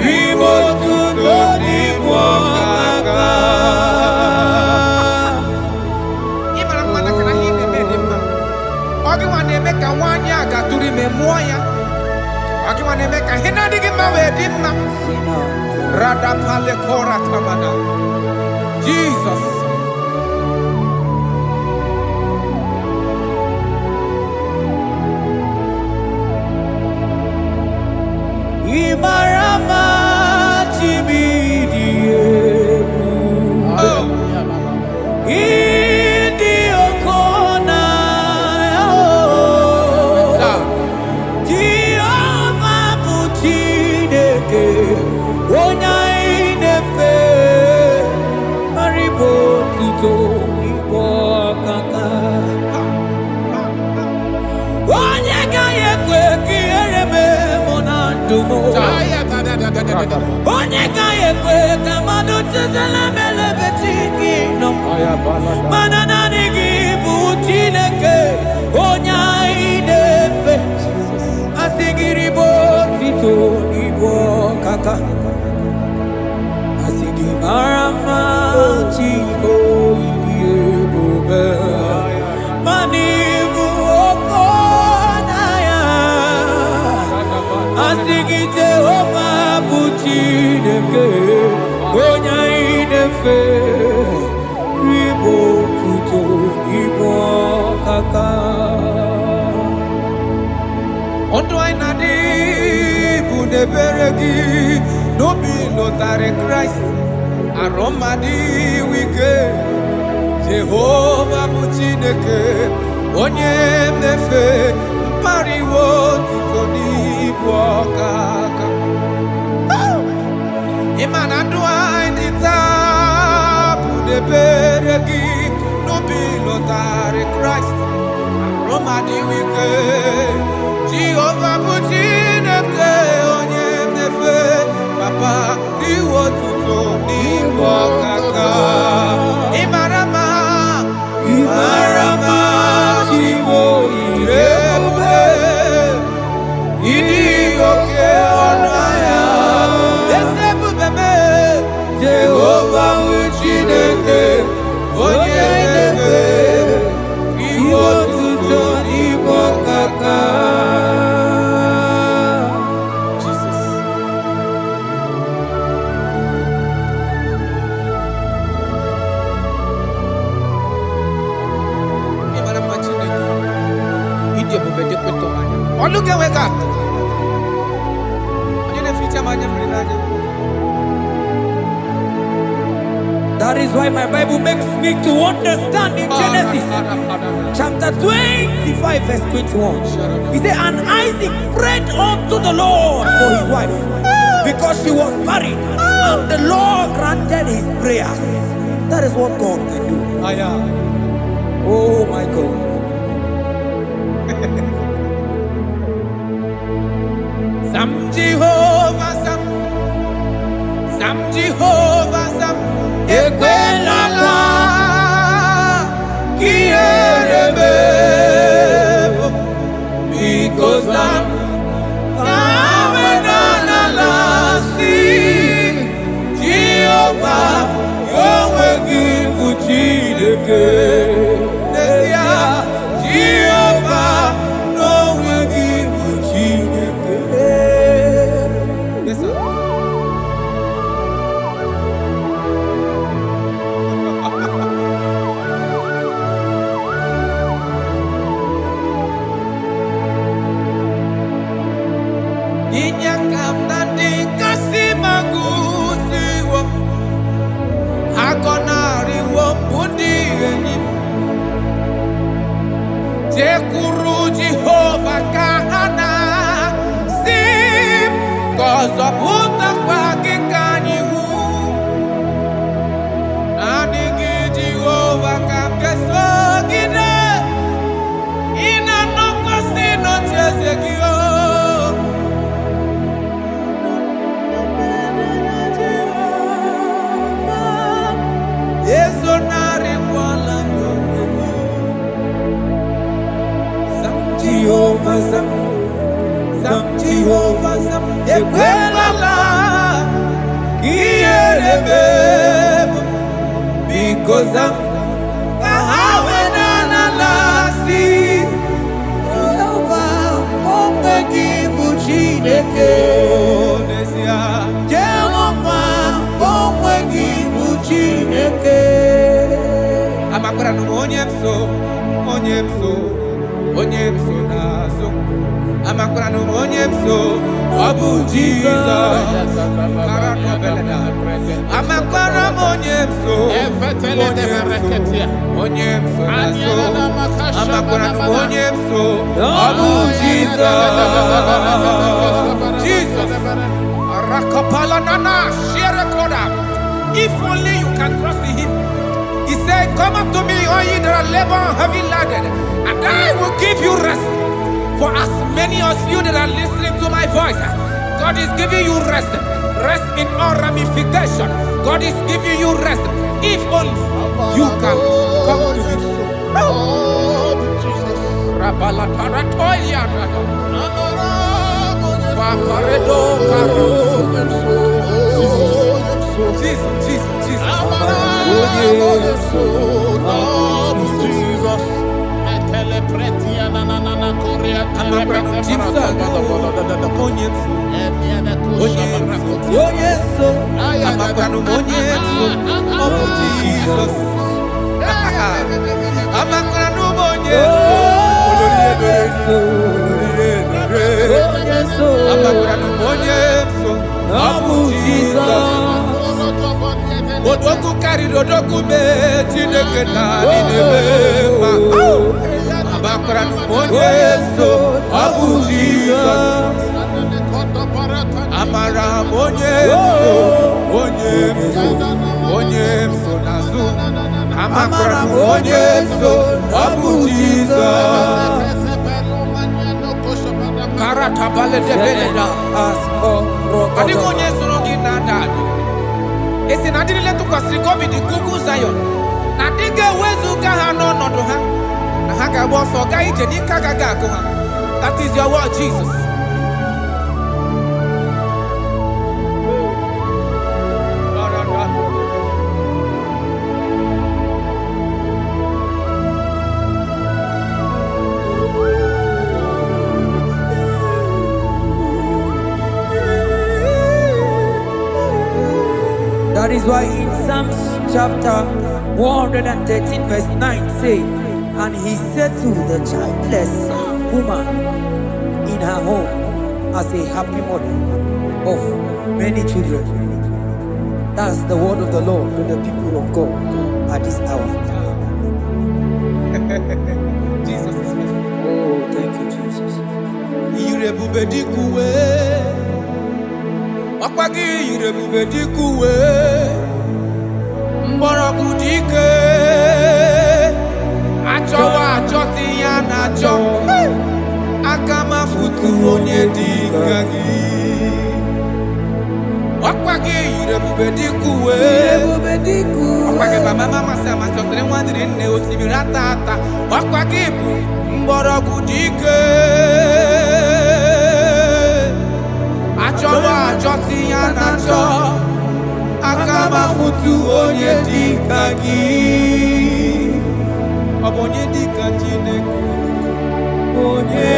n'iwe otito n'iwe ọkaka Imarama na kana ihe na-eme dị mma ọ gịnwa na-eme ka nwaanyị a gatụrụ ime mụọ ya ọ gịnwa na-eme ka ihe na-adịghị mma wee dị mma Radapalekora Tamada Jesus Imarama Chimidiyebu Idi Okona Jehovah bụ Chineke onye inefe maribo tuto n'igbo ọkaka onye ga-ekwe ka ihere mee mụ na ndụ m onye ga-ekwe ka mmadụ chezela melebe chi gị nọ mana naanị gị bụ Chineke onye anyị na-efe asị gị ribo tuto n'igbo ọkaka asị gị mara mma Chibo ịdị ebube mana ịbụ oke ọnụahịa asị gị Jehovah bụ Chineke onye anyị na-efe ribo otuto n'igbo ọkaka Ọdụ anyị na-adị bụ n'ebere gị n'obi lụtarị Kraịst arụmadị wike Jehovah bụ Chineke onye mmefe mpariwo otuto n'ibu ọkaka ịma na ndụ anyị dị taa bụ n'ebere gị n'obi lụtarị Kraịst arụmadị wike Jehovah bụ Chineke onye mmefe papa iwe otuto n'ibu ọkaka Imarama Chibo ebube ịdị oke ọnụ ahịa eze ebube mee Jehovah bụ Chineke onye mmefe iwe otuto n'ibu ọkaka Look at wake up. That is why my Bible makes me to understand in Genesis chapter 25 verse 21. He said, and Isaac prayed unto the Lord for his wife because she was barren, and the Lord granted his prayers. That is what God can do. Oh my God. Sam Jehovah Sam Ekwelala Kierebe because I'm Jehovah Yahweh Gibu Chineke Jehovah Yahweh Gibu Chineke. Yes, sir. Jekuru Jehovah Kahana Sim Kozo Puta Kwa Kikanyihu Anigi Jehovah Kamkeso Gide Ina Noko Sino Chezekio Ezonari Wala Jehovah Zam, Jehovah Zam, Ekwelala, Kierebe, because Zam, Kahawenana Lasi, Jehovah, Omegi Buchineke, Jehovah, Omegi Buchineke. Amakura no Onyemso, Onyemso. Onyemso nazo amakura no onyemso obu Jesus karano beleda amakura onyemso onyemso nazo amakura no onyemso obu Jesus rakapala nana share koda. If only you can trust in him. He said, come up to me, all ye that are labor and heavy laden, and I will give you rest. For as many of you that are listening to my voice, God is giving you rest. Rest in all ramification. God is giving you rest. If only you can come to him. Jesus. Odoku kari odoku me Chineke na ninebema. Abakra no monyeso Abu Jesus. Amara monyeso nazu. Amara monyeso Abu Jesus. Karata bale de beleda asko. Adi monyeso rogi nadado. Esi na diri letu kwa srikobi di kuku Zion. Na diga wezu kaha no nodo ha. Na haka boso ga ije ni kagaga kuma. That is your word, Jesus. That is why in Psalms chapter 113 verse 9 say, and he said to the childless woman in her home as a happy mother of many children. That's the word of the Lord to the people of God at this hour. Jesus is faithful. Oh, thank you, Jesus. Irebubedikuwe Akwagi irebubedikuwe Mborogu dike Achowa achoti ya na cho Akama futu onye dika gi Akwagi irebubedikuwe Akwagi baba mama sama sosere mwadiri nne osibirata ata Akwagi bu mborogu dike Achowa achoti ya na cho Akama futu onye dika gi Obonye dika Chineke Onye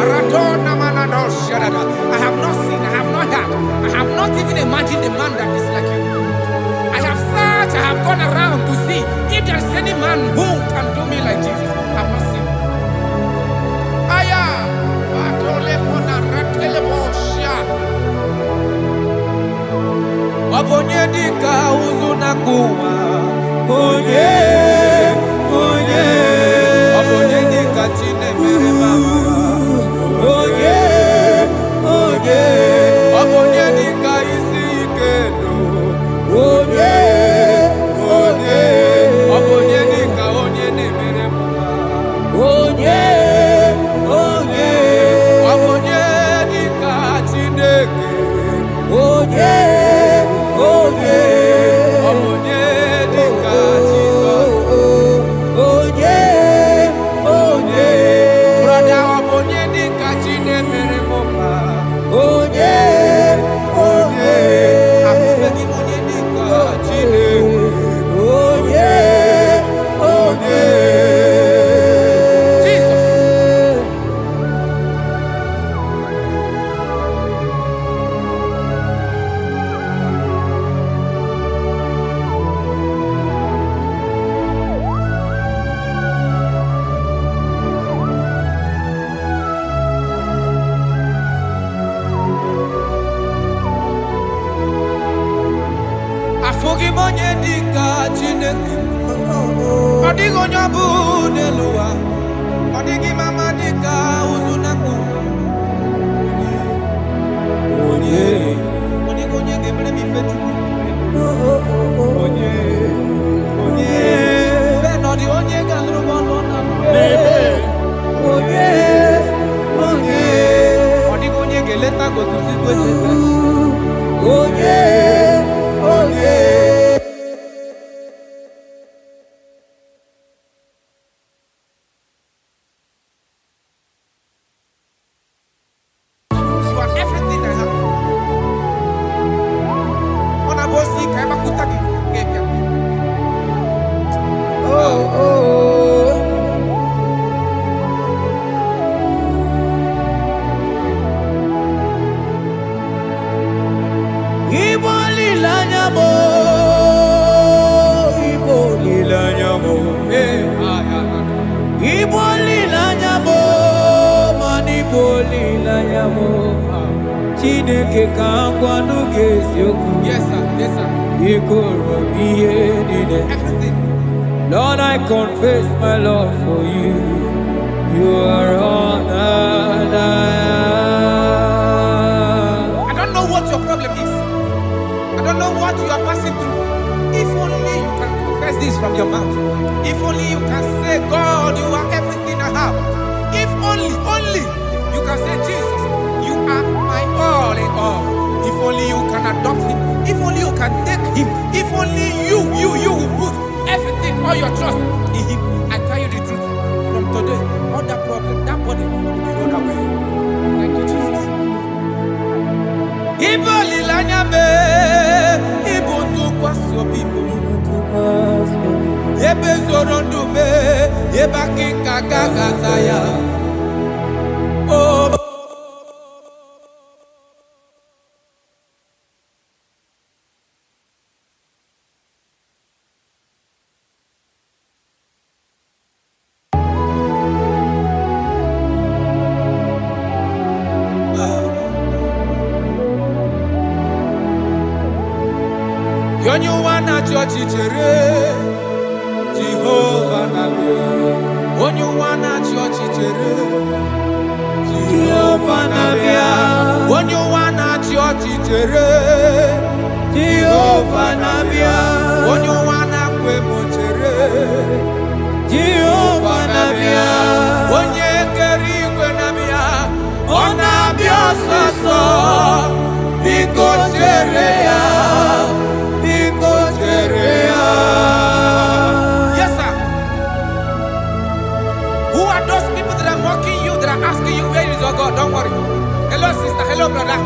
Aratona manano shadada. I have not seen, I have not heard, I have not even imagined a man that is like you. I have searched, I have gone around to see if there is any man who can do me like Jesus. I have not seen. Aya Atole pona ratele bosha Obonye dika uzuna kuwa Onye Odigonyabu Nelua, Odigi Mama Dika Uzunaku. Onye, Odigonye Gebremi Fetu. Onye, Benodi Onye Galrubana. Onye, Odigonye Geleta go to Zigwe. Yes, sir. Yes, sir. Everything. Lord, I confess my love for you. You are all that I am. I don't know what your problem is. I don't know what you are passing through. If only you can confess this from your mouth. If only you can say, God, you are everything I have. If only you can say, Jesus, you are my all in all. If only you can adopt him. If only you can take him. If only you will put everything, all your trust in him. I tell you the truth. From today, all that problem, that body will be rolled away. Thank you, Jesus. Iboli lanyabe, ibuntu kwaso people. Ebe zorondume, ebaki kagagazaya. Oh. Onyuwana chochere Jehovah nabe Onyuwana chochere Jehovah nabe Onyuwana chochere Jehovah nabe Onyuwana kwemochere Jehovah nabe Onye kerigwe nabe Onabia soso Biko cherea Yes, sir. Who are those people that are mocking you, that are asking you, where is your God? Don't worry. Hello, sister. Hello, brother.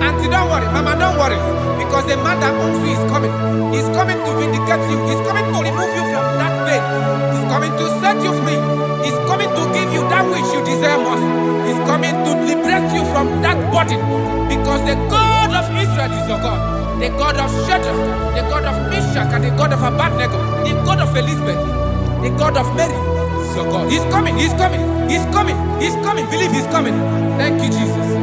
Auntie, don't worry. Mama, don't worry. Because the man that owns you is coming. He's coming to vindicate you. He's coming to remove you from that pain. He's coming to set you free. He's coming to give you that which you desire most. He's coming to liberate you from that burden. Because the God of Israel is your God. The God of Shadrach, the God of Meshach, and the God of Abednego, the God of Elizabeth, the God of Mary is your God. He's coming, he's coming, he's coming, he's coming. Believe he's coming. Thank you, Jesus.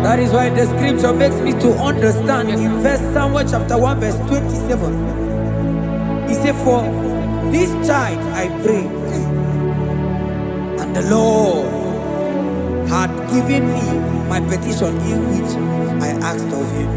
That is why the scripture makes me to understand. Yes. In verse Samuel chapter 1 verse 27, he said, for this child I pray, and the Lord had given me my petition in which I asked of him.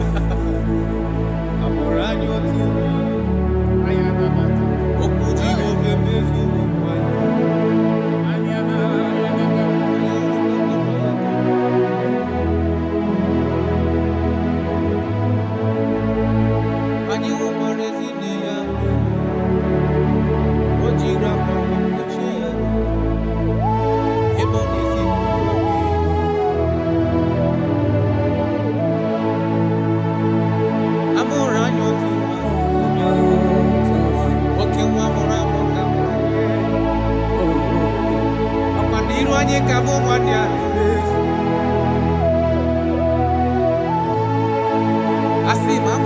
I see my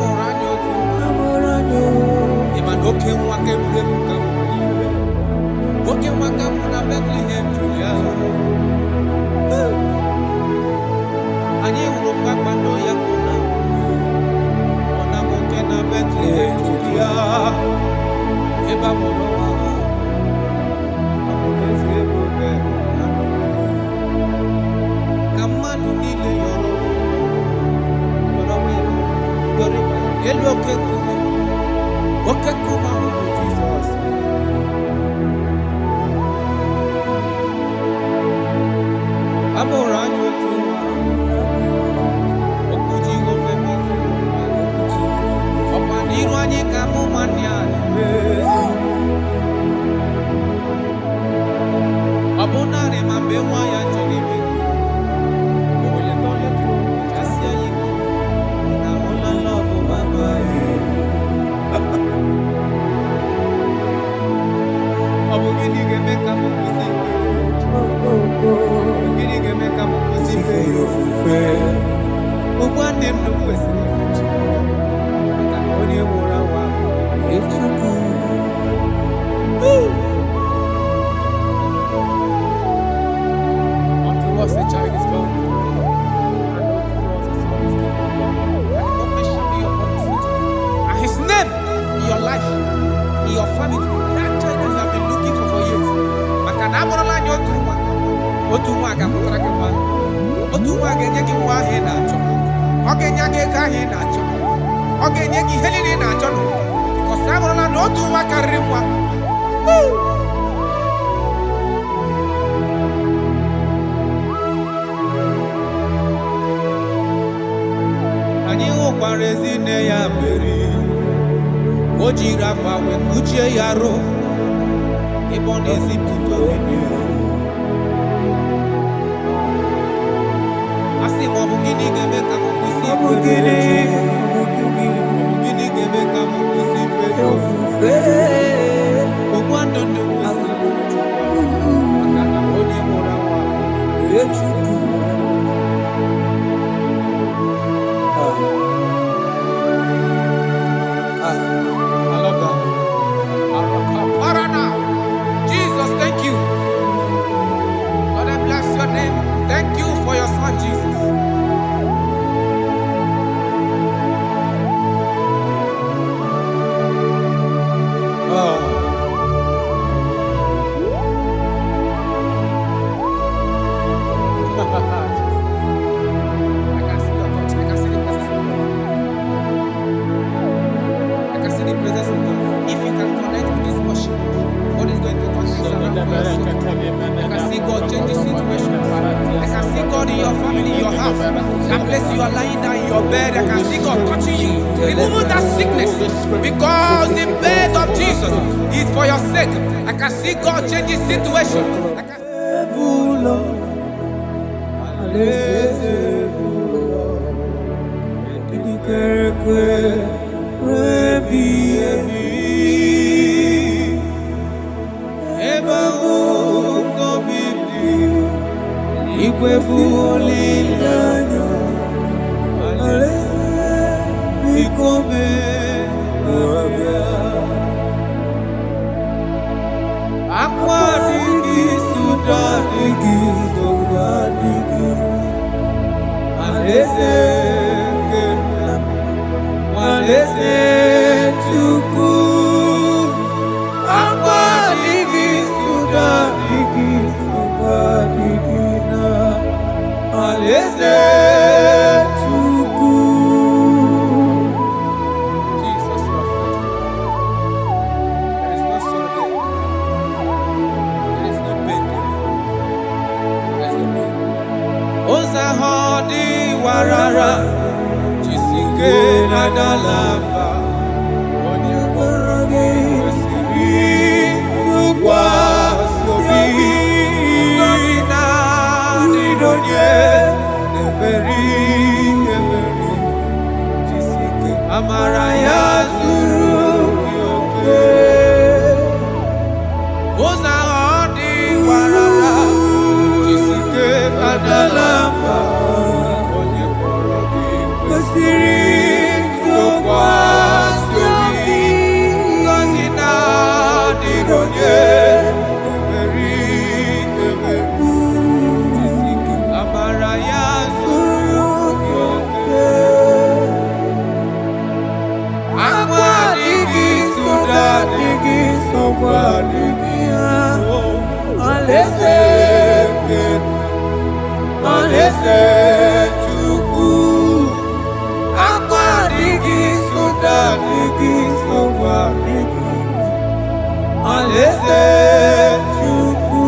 Okay, one can break come. Okay, one can put a Bethlehem Julia. And you will back my no yakuna. On a monkey Bethlehem Julia. Eba Monoa. Come on, you need your Hello, okay, come on, Jesus. I'm around you too. Okuji go femi. Opa niru anyi kamu manyani. Abonare mambewa ya choribe. Ole tole tu. Jasia yiwo. Na hola love mama. Abogini geme kamu kusife. Abogini geme kamu kusife yofufe. Ogwande ndo kwesi. Kanoni emura wa. Echuku. Unto us a child is born. And unto us a son is given. And the government shall be upon his head. And his name in your life, in your family, that child that you have been looking for years. Makanamorola nyotuwa. Otuwa gamutrakewa. Otuwa genyegi wa he na cho. Ogenyage ka he na cho. Ogenyegi helini na cho. Because amorola no otuwa karimwa. Anyi okwarezi ne ya beri. Ojira pawe kuchie yaro. Ibonezi tuto video. Asi mobugini gebe kamu kusi mobugini gebe kamu kusi fedo ogwando ndo kusi akana oni morawa echuku I love that. Jesus, thank you. Lord, I bless your name. Thank you for your son, Jesus. I can see your touch. I can see the presence of God. I can see the presence of God. If you can connect with this worship, God is going to touch this around for your soul. I can see God change the situation. I can see God in your family, in your house. That place you are lying down in your bed, I can see God touching you, removing that sickness. Because the bed of Jesus is for your sake. I can see God change the situation. I can Amaraya Zuru Yoke Oza Odi Warara Jisike Adalamba Onye Korogi Masiri Sokwa Soki Ngozi Alaeze Chukwu akwa adịghị nsogbu adịghị nsogbu adịghị. Alaeze Chukwu.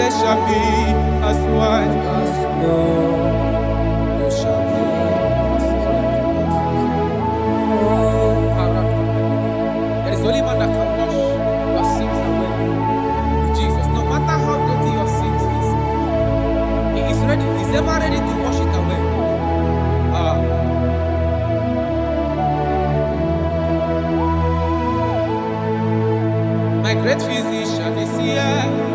they shall be as white as snow. They shall be as white as snow. There is only one that can wash your sins away. Jesus, no matter how dirty your sins is, He is ready. He's ever ready to wash it away. My great physician is here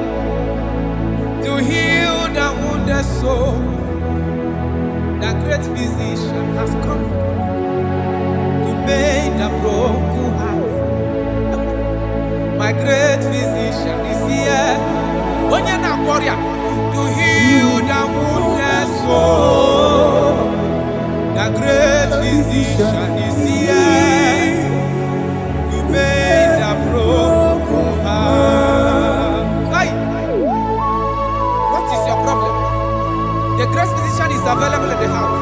to heal the wounded soul. The great physician has come to make the broken heart. My great physician is here, warrior, to heal the wounded soul. The great physician is here to make the broken heart. Hey. What is your problem? The great physician is available in the house.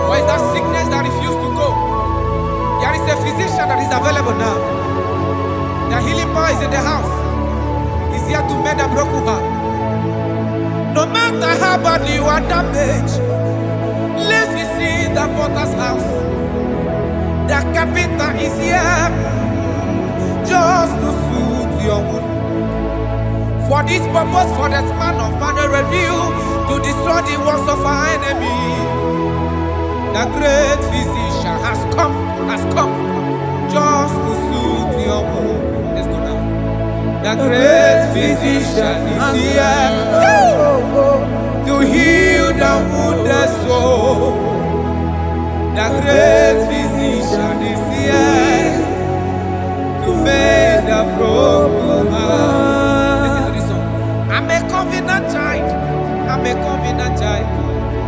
Or is that sickness that refused to go? There is a physician that is available now. The healing power is in the house. He's here to mend the broken heart. No matter how badly you are damaged, let's see the potter's house. The carpenter is here just to suit your wound. For this purpose, for the Son of Man revealed to destroy the works of our enemy. The great physician has come just to suit your wound. Let's go now. The great physician is here to heal the wounded soul. The great physician is here to make the broken heart. Listen to this song. I'm a covenant child. I'm a covenant child.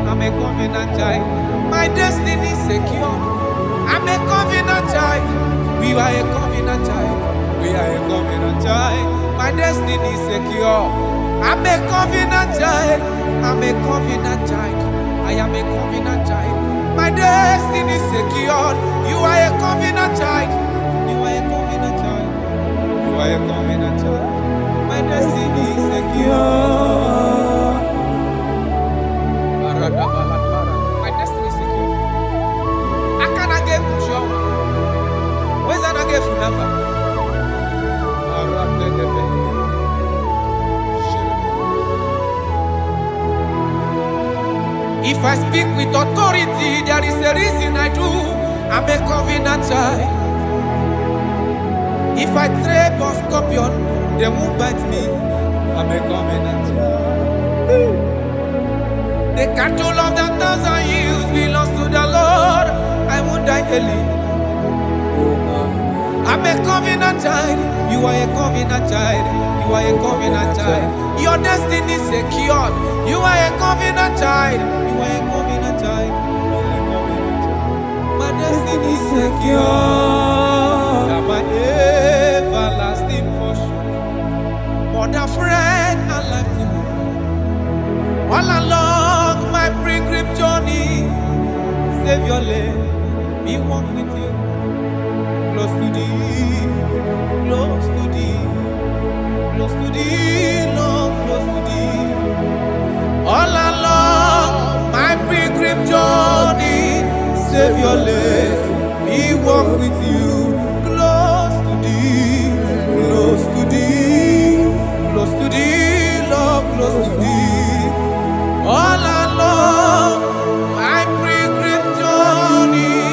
I'm a covenant child. My destiny is secure. I'm a covenant child. We are a covenant child. We are a covenant child. My destiny is secure. I'm a covenant child. I'm a covenant child. I am a covenant child. My destiny is secure. You are a covenant child. You are a covenant child. You are a covenant child. My destiny is secure. My destiny is secure. I cannot get sure. Where's that I get from number? If I speak with authority, there is a reason I do. I'm a covenant child. If I tread on scorpion, they won't bite me. I'm a covenant child. The cattle of the 1,000 hills belongs to the Lord. I won't die early. I'm a covenant child. You are a covenant child. You are a covenant child. Your destiny is secured. You are a covenant child. You are a covenant child. My destiny is secure. I'm my everlasting portion. More than friend and life to me. All along my pilgrim journey, Savior, let me walk with you. Close to thee, close to thee, close to thee, Lord, close to thee. All along my pilgrim journey, Savior, let me walk with you. Close to thee, close to thee, close to thee, Lord, close to thee. All along my pilgrim journey,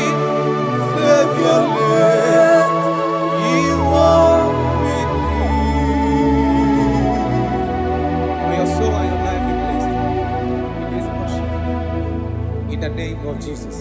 Savior, let me walk with you. May your soul and your life be blessed in this worship. In the name of Jesus.